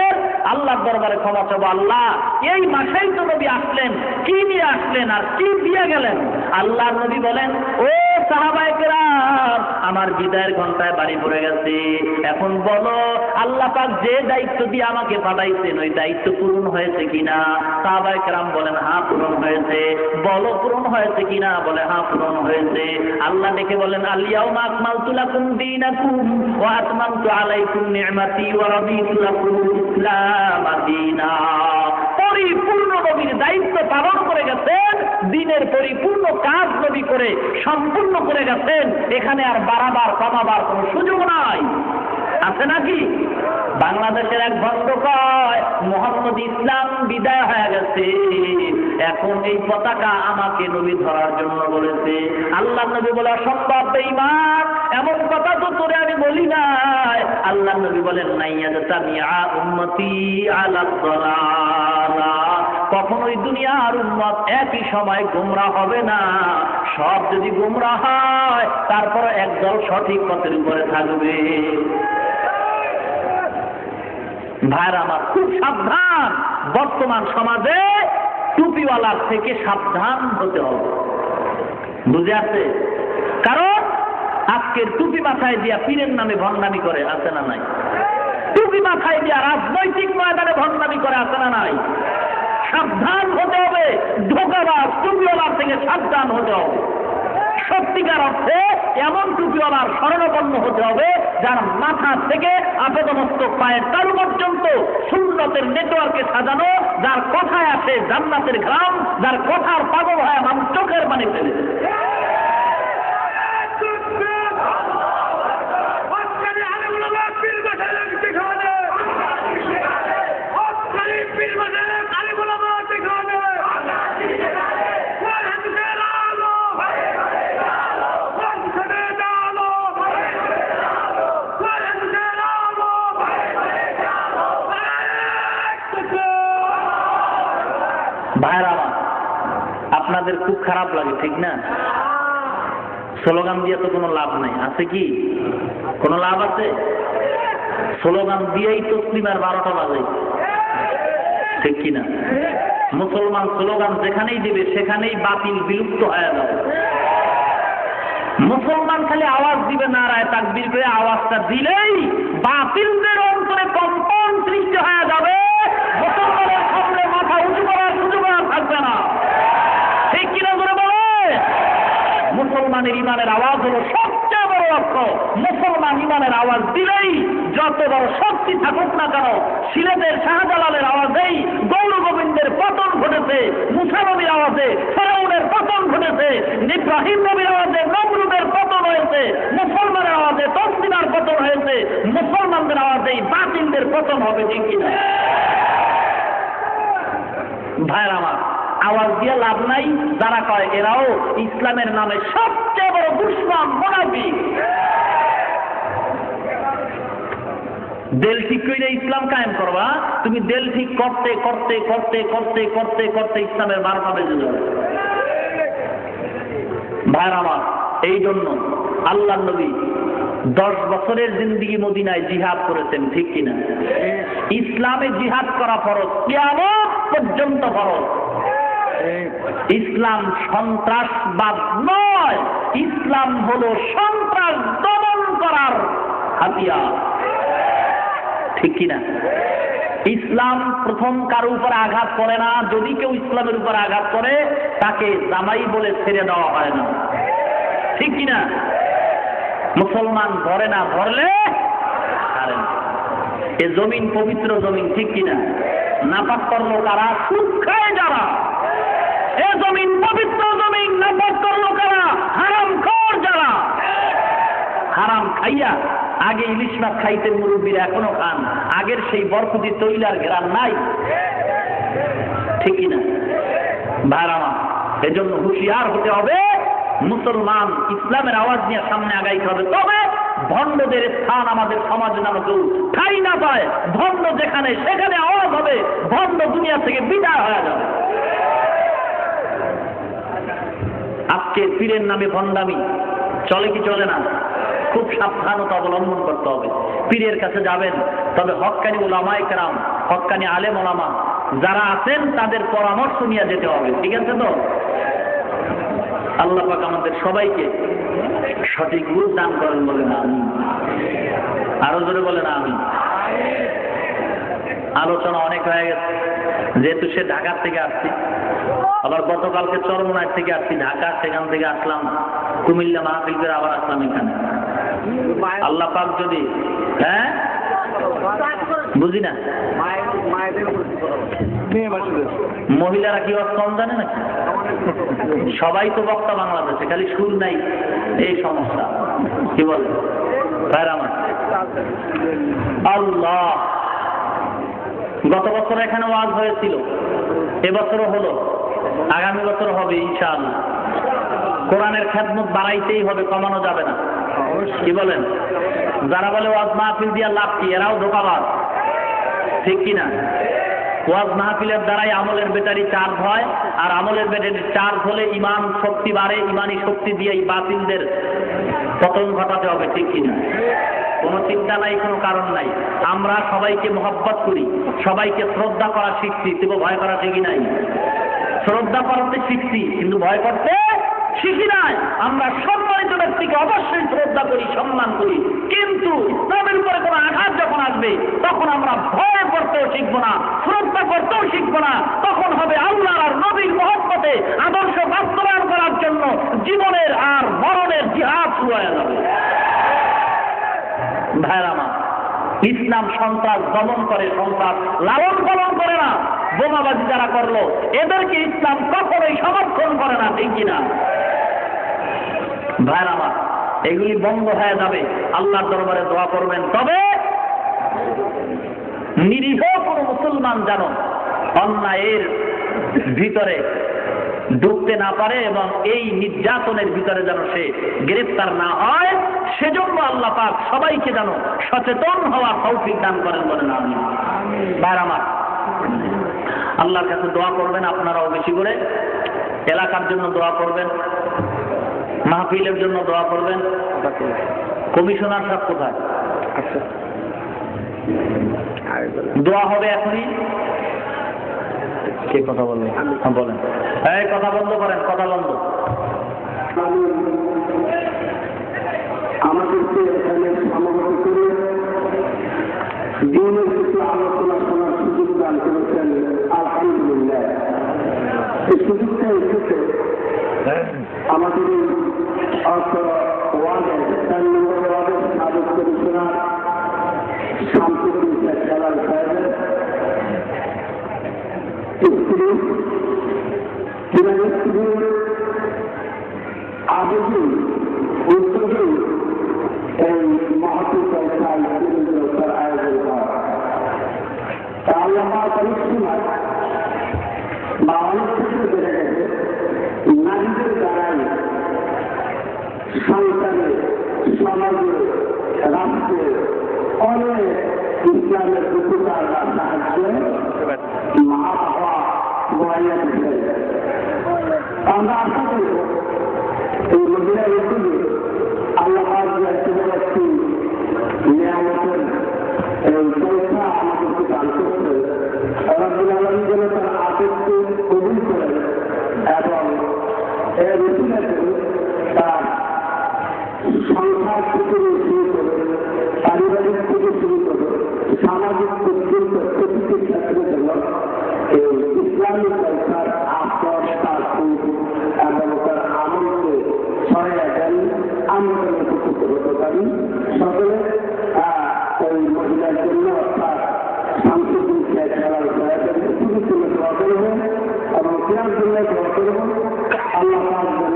আল্লাহর দরবারে ক্ষমা চাবো। আল্লাহ, এই মাসেই তো নবী আসলেন, কি নিয়ে আসলেন আর কি দিয়ে গেলেন? আল্লাহর নবী বলেন, ও সাহাবায়ে কেরাম, আমার বিদায়ের ঘন্টায় বাড়ি পড়ে গেছে। এখন বলো, আল্লাহ পাক যে দায়িত্ব দিয়ে আমাকে পাঠাইছেন ওই দায়িত্ব পূরণ হয়েছে কিনা? সাহাবায়ে কেরাম বলেন, হ্যাঁ পূরণ হয়েছে। বলো পূরণ হয়েছে কিনা? বলে, হ্যাঁ পূরণ হয়েছে। আল্লাহ ডেকে বলেন, আল ইয়াউমা আকমালতু লাকুম দীনাকুম ওয়া আতমামতু আলাইকুম নি'মাতি ওয়া রাদিতু লাকুমুল ইসলাম দীনা। পরিপূর্ণ নবীর দায়িত্ব পালন করে গেছেন, দিনের পরিপূর্ণ কাজ নবী করে সম্পূর্ণ করে গেছেন। এখানে আর বাড়াবার কমাবার কোনো সুযোগ নাই, আছে নাকি? বাংলাদেশের এক ভক্ত কয়, মোহাম্মদ ইসলাম বিদায় হয়ে গেছে, এখন এই পতাকা আমাকে নবী ধরার জন্য বলেছে। আল্লাহ নবী বলে, অসম্ভব বেঈমান, এমন কথা তো তোরে আমি বলি নাই। আল্লাহ নবী বলেন, নাইয়াজতামিআ উম্মতি আলা দালালা, কখনোই দুনিয়ার উম্মত একই সময় গোমরাহ হবে না। সব যদি গোমরাহ হয়, তারপর একদল সঠিক পথের উপরে থাকবে। ভাইরা আমার, খুব সাবধান। বর্তমান সমাজে টুপিওয়ালার থেকে সাবধান হতে হবে, বুঝে আছে? কারণ আজকের টুপি মাথায় দিয়া পীরের নামে ভণ্ডামি করে, আছে না নাই? টুপি মাথায় দিয়া রাজনৈতিক ময়দানে ভণ্ডামি করে, আছে না নাই? সাবধান হতে হবে, ধোঁকাবাজ টুপিওয়ালার থেকে সাবধান হতে হবে। সত্যিকার অর্থে এমন টুপিওয়ালার শরণাপন্ন হতে হবে যার মাথা থেকে আপাদমস্তক পায়ের তালু পর্যন্ত সুন্নতের নেটওয়ার্কে সাজানো, যার কথায় আসে জান্নাতের ঘ্রাণ, যার কথার পাগল হয় মানুষ চোখের পানি ফেলে। ভাইরা, আপনাদের খুব খারাপ লাগে, ঠিক না? স্লোগান দিয়ে তো কোনো লাভ নাই, আছে কি? কোনো লাভ আছে? স্লোগান দিয়েই তসলিমার 12টা বাজে, ঠিক কিনা? মুসলমান স্লোগান যেখানেই দিবে সেখানেই বাতিল বিলুপ্ত হয়ে যাবে। মুসলমান খালি আওয়াজ দিবে, নারায়ে তাকবীর করে আওয়াজটা দিলেই বাতিলদের অন্তরে কম্পন সৃষ্টি হয়ে যাবে। মুসলমানের সামনে মাথা উঁচু করার সুযোগ আর থাকবে না, ঠিক কিনা করে বলে? মুসলমানের ইমানের আওয়াজ হলো সবচেয়ে বড় অস্ত্র। মুসলমান ইমানের আওয়াজ দিলেই যত বড় শক্তি থাকুক না কেন, সিলেটের শাহজালালের আওয়াজেই গৌর গোবিন্দের পতন ঘটেছে, মুসা নবীর আওয়াজে ফেরাউনের পতন ঘটেছে, ইব্রাহিম নবীর আওয়াজে নমরুদের পতন হয়েছে, মুসলমানের আওয়াজে তসলিমার পতন হয়েছে। খতম হবে, ঠিক কিনা? ভাইয়ের আমার, আওয়াজ দিয়ে লাভ নাই। যারা কয় এরাও ইসলামের নামে সবচেয়ে বড় দুশমন, মুনাফিক। দিল ঠিক করে ইসলাম কায়েম করবা, তুমি দিল ঠিক করতে করতে করতে করতে করতে করতে ইসলামের 12টা বেজে যাবে। ভাইয়ের আমার, এই জন্য আল্লাহর নবী 10 বছরের জিন্দেগি মদিনায় জিহাদ করেছেন, ঠিক কিনা? ইসলামে জিহাদ করা ফরজ, কিয়ামত পর্যন্ত ফরজ। ইসলাম সন্ত্রাসবাদ নয়, ইসলাম হলো সন্ত্রাস দমন করার হাতিয়ার, ঠিক কিনা? ইসলাম প্রথম কারো উপর আঘাত করে না। যদি কেউ ইসলামের উপর আঘাত করে তাকে জামাই বলে ছেড়ে দেওয়া হয় না, ঠিক কিনা? মুসলমান ধরে না, ধরলে ছাড়ে না। এ জমিন পবিত্র জমিন, ঠিক কিনা? নাপাক করলো কারা? সুদ খায় যারা। এ জমিন পবিত্র জমিন, নাপাক করলো কারা? হারাম খোর যারা। হারাম খাইয়া আগে ইলিশ মাছ খাইতেন মুরব্বীরা, এখনো খান। আগের সেই বরকতি তৈলার ঘেরান নাই, ঠিক কিনা? ভাইরামা, এজন্য হুঁশিয়ার হতে হবে। মুসলমান ইসলামের আওয়াজ নিয়ে সামনে আগাইতে হবে। তবে ভণ্ডদের স্থান আমাদের সমাজে যেন কেউ ঠাই না পায়। ভণ্ড যেখানে সেখানে আওয়াজ হবে, ভণ্ড দুনিয়া থেকে বিদায় হয়ে যাবে। আজকে পীরের নামে ভণ্ডামি চলে কি চলে না? খুব সাবধানতা অবলম্বন করতে হবে। পীরের কাছে যাবেন, তবে হক্কানি উলামায়ে কেরাম, হক্কানি আলেম ওলামা যারা আছেন তাদের পরামর্শ নিয়ে যেতে হবে, ঠিক আছে তো? আল্লাহ পাক আমাদের সবাইকে সঠিক বুঝ দান করেন, বলেন আমিন। আরো জোরে বলেন আমিন। আলোচনা অনেক হয়ে গেছে, যেহেতু সে ঢাকার থেকে আসছি, আবার গতকালকে চরমনায় থেকে আসছি ঢাকা, সেখান থেকে আসলাম কুমিল্লা মাহফিল করে, আবার আসলাম এখানে। আল্লাহ পাক যদি, হ্যাঁ বুঝি না, মহিলারা কি কম জানে নাকি? সবাই তো বক্তা বাংলাদেশে, খালি সুর নাই, এই সমস্যা। কি বলে ভাইরা আমার? আল্লাহ, গত বছর এখানে ওয়াজ হয়েছিল, এবছরও হলো, আগামী বছর হবে ইনশাআল্লাহ। কোরআনের খেদমত বাড়াইতেই হবে, কমানো যাবে না। কি বলেন? যারা বলে ওয়াজ মাহফিল দিয়া লাভ কি, এরাও ধোঁকাবাজ, ঠিক কিনা? ওয়াজ মাহফিলের দ্বারাই আমলের ব্যাটারি চার্জ হয়, আর আমলের ব্যাটারি চার্জ হলে ইমান শক্তি বাড়ে। ইমানি শক্তি দিয়ে বাতিলদের পতন ঘটাতে হবে, ঠিক কিনা? কোনো চিন্তা নাই, কোনো কারণ নাই। আমরা সবাইকে মহব্বত করি, সবাইকে শ্রদ্ধা করা শিখছি, তবু ভয় করা শিখি নাই। শ্রদ্ধা করতে শিখছি, কিন্তু ভয় করতে শিখি নাই। আমরা সম্মানিত ব্যক্তিকে অবশ্যই শ্রদ্ধা করি, সম্মান করি, কিন্তু ইসলামের উপরে কোনো আঘাত যখন আসবে তখন আমরা ভয় করতেও শিখবো না, শ্রদ্ধা করতেও শিখবো না। তখন হবে আল্লাহ আর নবীর মহব্বতে আদর্শ বাস্তবায়ন করার জন্য জীবনের আর মরণের জিহাদ শুরু হয়ে যাবে। ভাইরা আমার, ইসলাম সন্ত্রাস দমন করে, সন্ত্রাস লালন পালন করে না। বোমাবাজি যারা করলো, এদেরকে ইসলাম কখনোই সমর্থন করে না, ঠিক কিনা? ভাইরা আমার, এগুলি বন্ধ হয়ে যাবে। আল্লাহর দরবারে দোয়া করবেন। তবে নিরীহ কোনো মুসলমান যেন অন্যায়ের ভিতরে ঢুকতে না পারে এবং এই নির্যাতনের ভিতরে যেন সে গ্রেফতার না হয়, সেজন্য আল্লাহ পাক সবাইকে যেন সচেতন হওয়ার তৌফিক দান করেন, বলেন আমিন। ভাইরা আমার, আল্লাহর কাছে দোয়া করবেন আপনারাও বেশি করে। এলাকার জন্য দোয়া করবেন, মাহফিলের জন্য দোয়া করবেন। কমিশনার সাহেব কোথায়? দোয়া হবে এখনই। কে কথা বলবেন? বলেন। এই কথা বন্ধ করেন, কথা বন্ধ। আমাদেরকে এখানে সমাগত করে দিনের কিছু আলোচনা শোনার সুযোগ দান করেছেন, আলহামদুলিল্লাহ। এই সুযোগটা এসেছে আমাদের ওয়ার্ডের 4 নম্বর ওয়ার্ডের সাবেক কমিশনার শামসুদ্দিন খেলার সাহেবের স্ত্রী, স্ত্রীর আবেদন উদ্যোগে এই মহাপুর আয়োজন করা। অনেক সময় বা অনেক ক্ষেত্রে বেড়ে গেছে নারীদের দ্বারাই সংসারে, সমাজে, রাষ্ট্রে অনেক ইসলামের উপকার বা সাহায্যে মা বাবা গোয়াইয়া দিতে। আমরা আশা করব এই মহিলা ঋতুকে আল্লাহ একটি নিয়ামতের পরীক্ষা আমাদেরকে দান করতে রব্বুল আলামিন যেন তার আদেশকে কবুল করেন এবং এর ঋতুকে তার সংসার থেকে শুরু করে, পারিবারিক থেকে শুরু করে, সামাজিক পর্যন্ত প্রতিটি ক্ষেত্রে যেন এই ইসলামিক সংসার আশ্রয়, তার সুখ এবং তার আমলকে ছড়াইয়া দেন, আমরা যেন উপকৃত হতে পারি। সকলে ওই মহিলার জন্য অর্থাৎ সাংস্কৃতিক খেলার প্রয়াসের খুবই জন্য দোয়া করব এবং ক্রীড়ার জন্য দোয়া করব। আল্লাহ পাক যেন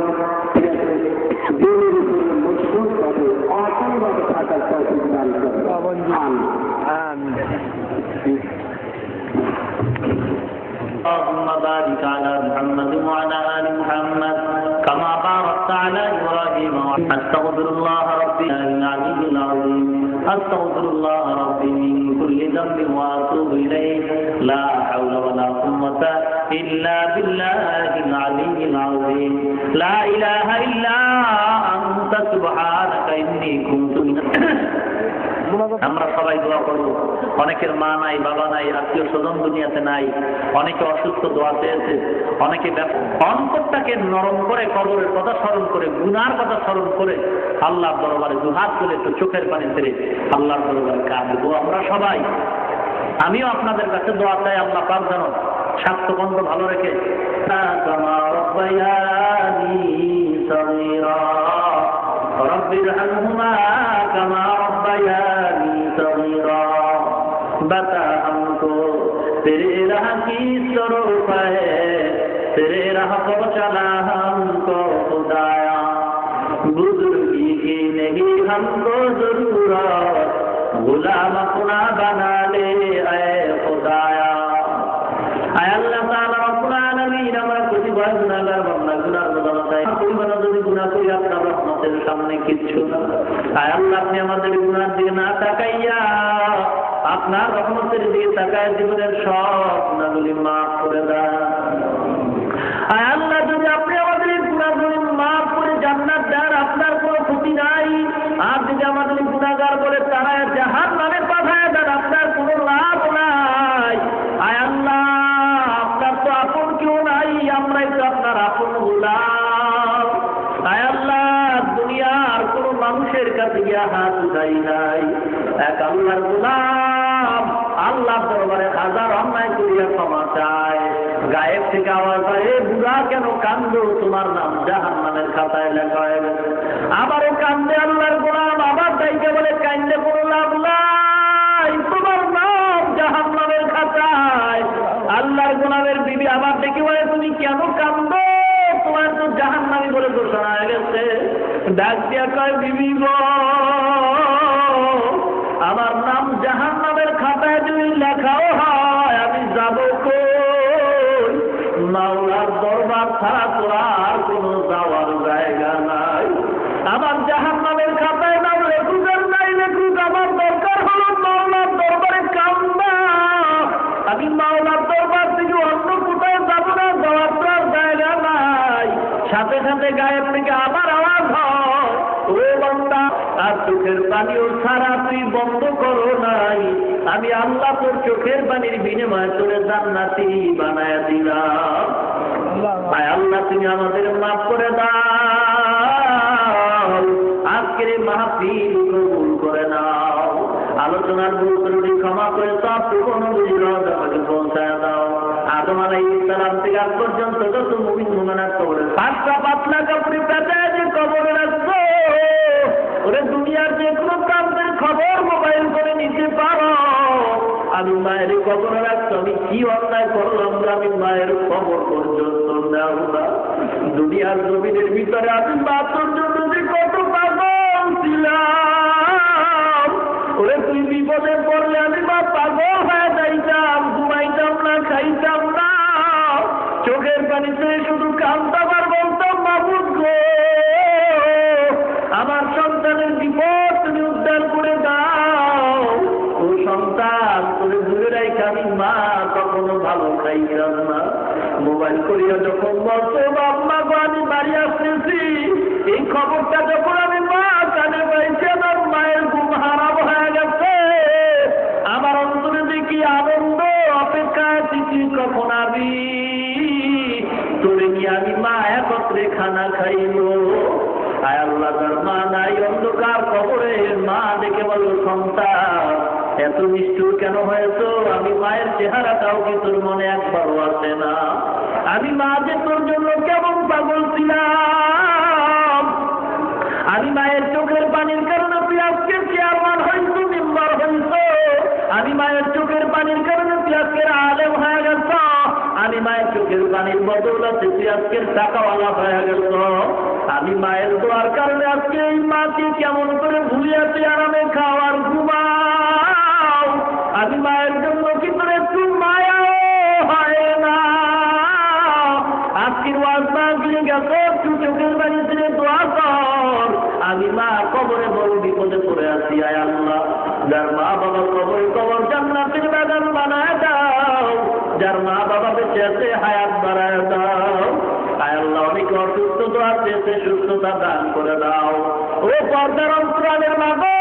দিনের উপরে মজবুত ভাবে অটলভাবে থাকার তৌফিক দান করেন। اللهم بارك على محمد وعلى آل محمد كما باركت على إبراهيم. أستغفر الله ربي العلي العظيم، أستغفر الله ربي من كل ذنب وأتوب إليه، لا حول ولا قوة إلا بالله العلي العظيم، لا إله إلا أنت سبحانك إني كنت من আমরা সবাই দোয়া করব। অনেকের মা নাই, বাবা নাই, আত্মীয় স্বজন দুনিয়াতে নাই, অনেকে অসুস্থ, দোয়া চেয়েছে, অনেকে অন্তরটাকে নরম করে কবরের কথা স্মরণ করে, গুনার কথা স্মরণ করে আল্লাহর দরবারে দুহাত তুলে একটু চোখের পানি ছেড়ে আল্লাহর দরবারে কাঁদবো আমরা সবাই। আমিও আপনাদের কাছে দোয়া চাই, আল্লাহ পাক যেন স্বাস্থ্যবন্ধ ভালো রেখে رب ارحمهما كما ربياني صغيرا بتا हमको तेरे राह की स्वरूप है, तेरे राह को चला हमको खुदाया, बुजुर्गी की नहीं हमको जरूरत, गुलाम अपना बना ले ऐ खुदाया। आय अल्लाह ताआला रब्बुल आलामीन আমরা প্রতিবার গুনাহগার বান্দা, গুনার বদলায় পরিমাণ যদি গুনাহ করি আপনার রহমতের সামনে কিচ্ছু না। আয় আল্লাহ আপনি আমাদের গুনার দিকে না তাকাইয়া আপনার রহমতের দিকে তাকায় জীবনের সব গুনাহগুলি মাফ করে দেন। আয় আল্লাহ যদি আপনি আমাদের গুনাহগুলি মাফ করে জান্নাত দেন আপনার কোনো ক্ষতি নাই, আর যদি আমাদের গুনাহগার বলে তারা জাহান্নামে পাঠায় দেন আপনার কোনো লাভ নাই। আয় আল্লাহ আপনার তো আপন কেউ নাই, আমরাই তো আপনার আপন গোলাম। আয় আল্লাহ দুনিয়ার কোন মানুষের কাছে গিয়া হাত উঠাই নাই, এক আল্লাহর গোলাম আল্লাহর দরবারে হাজার অন্যায় করিয়া ক্ষমা চায়। গায়েব থেকে আওয়াজ হয়, এ বুড়া কেন কান্দো, তোমার নাম জাহান্নামের খাতায় লেখা হয়ে গেছে। আবারও কান্দে আল্লাহর গোলাম, আবার তাইকে বলে কান্দে কোনো লাভ নাই, তোমার নাম জাহান্নামের খাতায়। আল্লাহর গোলামের বিবি আবার ডেকে বলে, তুমি কেন কান্দো, তোমার তো জাহান্নামী বলে ঘোষণা হয়ে গেছে। ডাক দিয়া কয়, বিবি গো আমার নাম জাহান্নামের খাতায় যদি লেখাও হয় আমি যাব কই, মাওলার দরবার ছাড়া তো আর কোন যাওয়ার জায়গা নাই। আমার জাহান্নামের খাতায় নাম লেখুক আর নাই লেখুক, আমার দরকার হলো মাওলার দরবারে কান্দা। আমি মাওলার দরবার থেকে অন্য কোথায় যাব না, যাওয়ার তো আর জায়গা নাই। সাথে সাথে গায়ের থেকে আবার আওয়াজ হয়, ও বান্দা আর চোখের পানিও ছাড়া তুই বন্ধ করো নাই, আমি আল্লাহ তোর চোখের পানির বিনিময়ে তোরে জান্নাতি বানায়া দিলাম। আয় আল্লাহ তুমি আমাদের মাফ করে দাও, আজকের এই মাহফিল কবুল করে নাও, আলোচনার ভুল ত্রুটি ক্ষমা করে সব কোনো বুঝিল আমাকে পৌঁছায় দাও। আদম আলাইহিস সালাম থেকে আজ পর্যন্ত যত মুমিন মুমিনাত কবরে পাঁচটা পাতলা কাপড়ে পেঁচায় যে কবরে রাখছো, ওরে দুনিয়ার যে কোনো প্রান্তের খবর মোবাইল করে নিতে পারো। আমি মায়ের খবর রাখছো, আমি কি অন্যায় করলাম আমি মায়ের খবর পর্যন্ত নেও না। দুনিয়ার জমিনের ভিতরে আমি বাচ্চার জন্য যে কত পাগল ছিলাম, ওরে তুই বিপদে পড়লে আমি মা পাগল হয়ে যাইতাম, ঘুমাইতাম পানি ছেড়ে শুধু কাঁদতাম আর বলতাম, মাবুদ গো, আমার সন্তানের বিপদ তুমি উদ্ধার করে দাও। ও সন্তান, তুমি দূরে রেখে আমি মা কখনো ভালো খাইতাম না। মোবাইল করিয়া যখন বলছো, আম্মা গো আমি বাড়ি আসতেছি, এই খবরটা যখন আমি মা কানে পাইছি, আমার মায়ের ঘুম হারাম হয়ে গেছে। আমার অন্তরে দেখি আনন্দ, অপেক্ষা আছি কখন আমি তোরে নিয়ে আমি মা একত্রে খানা খাইব। আয় আল্লাহ, তার মা নাই, অন্ধকার কবরে মা দেখে বলো, সন্তান এত নিষ্ঠুর কেন হয়েছো? আমি মায়ের চেহারাটাও কি তোর মনে একবারও আসে না? আমি মা যে তোর জন্য কেমন পাগল ছিলাম। আমি মায়ের চোখের পানির কারণে তুই আজকে চেয়ারম্যান হইছো, মেম্বার হইছো। আমি মায়ের চোখের পানির কারণে তুই আজকের আলেম হয়ে গেছ। আমি মায়ের চোখের পানির বদৌলতে তুই আজকের টাকাওয়ালা হয়ে গেছ। আমি মায়ের দোয়ার কারণে আজকে এই মাকে কেমন করে ভুলিয়া তুই আরামে খাওয়ার ঘুমাও। আমি মায়ের জন্য কি করে একটু মায়াও হয় না? আজকের ওয়াজ মাহফিলে গেছে, একটু চোখের পানি ছেড়ে দোয়া কর। আমি মা কবরে বড় বিপদে পড়ে আছি। আয় আল্লাহ, যার মা বাবা কবর কবর জান্নাতের বাগান বানায় দাও। যার মা বাবা বেঁচে আছে হায়াত বাড়ায় দাও। আয় আল্লাহ, অনেকে অসুস্থতা আছে, সে সুস্থতা দান করে দাও। ও পর্দার অন্তরালের মা গো,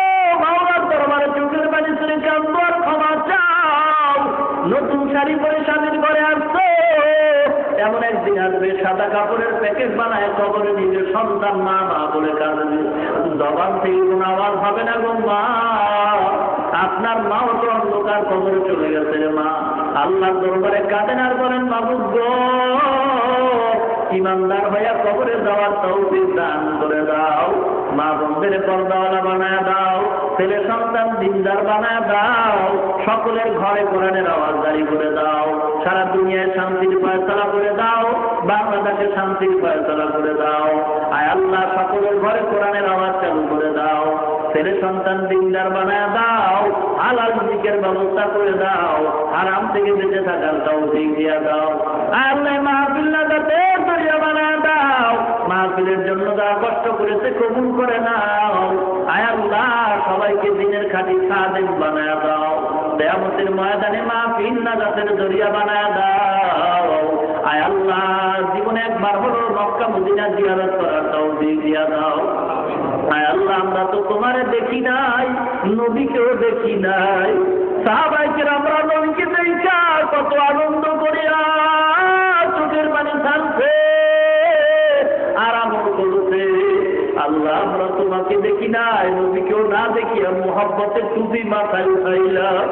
মাওলার দরবারে চোখের পানি ছেড়ে কাঁদো আর ক্ষমা চাও। নতুন শাড়ি পরে স্বামীর ঘরে আসছে, এমন একদিন আসবে সাদা কাপড়ের প্যাকেট বানায় কবরে নিজের সন্তান মা মা বলে কাঁদবে। জবান থেকে কোন আওয়াজ হবে না গো মা। আপনার মাও তো অন্ধকার কবরে চলে গেছে রে মা। আল্লাহর দরবারে কাঁদেন আর বলেন, মাবুদ গো, ইমানদার হইয়া কবরে যাওয়ার তৌফিক দান করে দাও। মা বোনদের পর্দাওয়ালা বানায় দাও, ছেলে সন্তান দিনদার বানায় দাও। সকলের ঘরে কোরআনের আওয়াজ জারি করে দাও। সারা দুনিয়ায় শান্তির ফয়সালা করে দাও। বাংলাদেশে শান্তির ফয়সালা করে দাও। আয় আল্লাহ, সকলের ঘরে কোরআনের আওয়াজ চালু করে দাও। ছেলে সন্তান দিনদার বানায় দাও। হালাল রিজিকের ব্যবস্থা করে দাও। হারাম থেকে বেঁচে থাকার তৌফিক দিয়ে দাও। আল্লাহ, মাহফিল না যাতে দরিয়া বানায় দাও। মাহফিলের জন্য যারা কষ্ট করেছে কবুল করে নাও। আয় আল্লাহ, সবাইকে দিনের খাঁটি খাদেম বানায় দাও। কিয়ামতের ময়দানে মাহফিল না যাতে দরিয়া বানায় দাও। আয় আল্লাহ, জীবনে একবার হলো মক্কা মদিনা জিয়ারত করার তৌফিক দিয়ে দাও। আয় আল্লাহ, আমরা তো তোমারে দেখি নাই, নবীকেও দেখি নাই। সাহাবায়ে আমরা নবীকে দেখা কত আনন্দ করিয়া চোখের পানি ঝালছে আর আমল করছে। আল্লাহ, আমরা তোমাকে দেখি নাই, নবীকেও না দেখিয়া মোহাব্বতের টুপি মাথায় উঠাইলাম,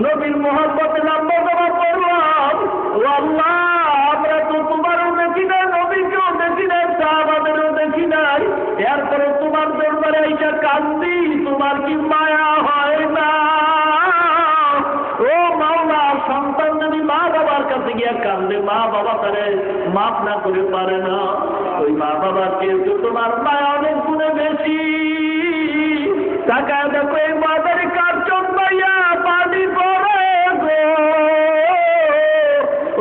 নবীর মোহাব্বতে লম্বা জমা করলাম। ও আল্লাহ, আমরা তো তোমারও দেখি নাই, নবীকেও দেখি নাই, সাহাবাদেরও দেখি নাই। এরপরে তোমার দরবারে আইসা কান্দি, তোমার কি মায়া হয় না? ও মাওলা, সন্তান যদি মা বাবার কাছে গিয়া কান্দে, মা বাবা তারে মাফ না করে পারে না। ওই মা বাবার চেয়ে তোমার মায়া অনেক গুণে বেশি। টাকা দেখো, এই মাদারি কার চোখ পাইয়া পানি পড়ে গো।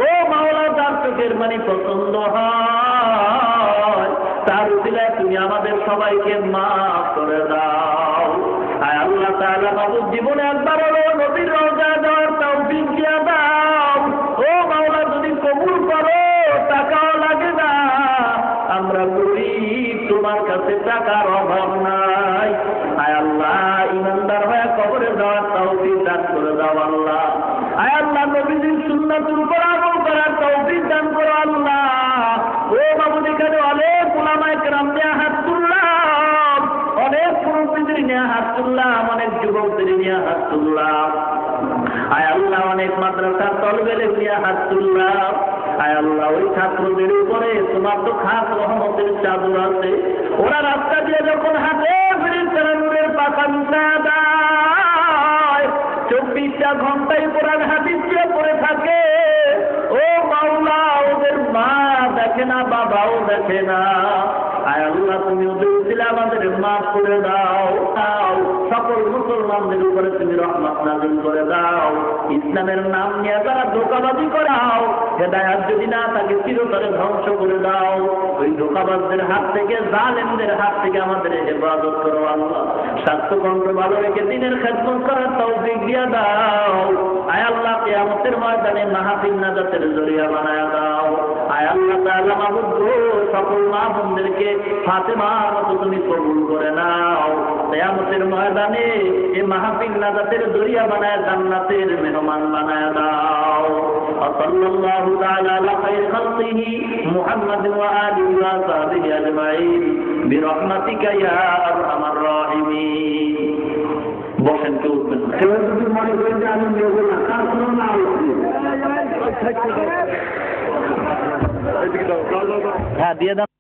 ও মাওলা, তার চোখের মানে পছন্দ হয়, তার উসিলায় তুমি আমাদের সবাইকে মাফ করে দাও। আয় আল্লাহ তাআলা, মাবুদ জীবনে একবার হলো নবীর রওজা যাওয়ার তৌফিক দিয়ে দাও। ও মাওলা, যদি কবুল করো, টাকাও লাগে না, আমরা গরিব, তোমার কাছে টাকার অভাব নাই। আয় আল্লাহ, ইমানদার হয়ে কবরে যাওয়ার তৌফিক দান করে দাও আল্লাহ। আয় আল্লাহ, নবীজির সুন্নাতের উপর আমল করার তৌফিক দান করো আল্লাহ। ও মাবুদ, এখানে অনেক উলামায়ে কেরাম নিয়ে হাত তুললাম, অনেক মুরব্বিদের নিয়ে হাত তুললাম, অনেক যুবকদের নিয়ে হাত তুললাম। আয় আল্লাহ, অনেক মাদ্রাসার তলবেলের নিয়ে হাত তুললাম। আয় আল্লাহ, ওই ছাত্রদের উপরে তোমার তো খাস রহমতের চাদর আছে। ওরা রাস্তা দিয়ে যখন হাঁটে, ফেরেশতারা নূরের পাখা বিছায়া দেয়। 24টা ঘন্টায় কোরআন হাদিস দিয়ে পড়ে থাকে। ও মাওলা, ওদের মা দেখে না, বাবাও দেখে না। আয় আল্লাহ, তুমি ওদের উসিলা আমাদের মাফ করে দাও। সকল মুসলমান মুসলমানদের উপরে তুমি রহমত নাযিল করে দাও। ইসলামের নাম নিয়ে যারা ধোঁকাবাজি করাও, হেদায়েত যদি না থাকে চিরতরে ধ্বংস করে দাও। ওই ধোঁকাবাজদের হাত থেকে, জালেমদের হাত থেকে আমাদের হেফাজত করো আল্লাহ। স্বাস্থ্য কন্ট্রোল ভালো রেখে দিনের খেদমত করার তৌফিক দিয়ে দাও। আয় আল্লাহ, কিয়ামতের ময়দানে মাহফিল নাজাতের জরিয়া বানায়া দাও। আয় আল্লাহ তাআলা মাবুদ গো, সকল মা বোনদেরকে ফাতেমার মতো তুমি কবুল করে নাও। কিয়ামতের ময়দানে এই মাহফিল নাজাতের জরিয়া বানায়া জান্নাতের মেহমান বানায়া দাও। সাল্লাল্লাহু তাআলা আলা খায়রি খালকিহি মুহাম্মাদ ওয়া আলিহি ওয়া সাহবিহি আজমাইন বিরহমাতিকা ইয়া আরহামার রাহিমিন। বসেন, কেউ উঠবেন না। কেউ যদি মনে করেন যে আমি নেব না, তার কোনো না হ্যাঁ, দিয়ে দাও।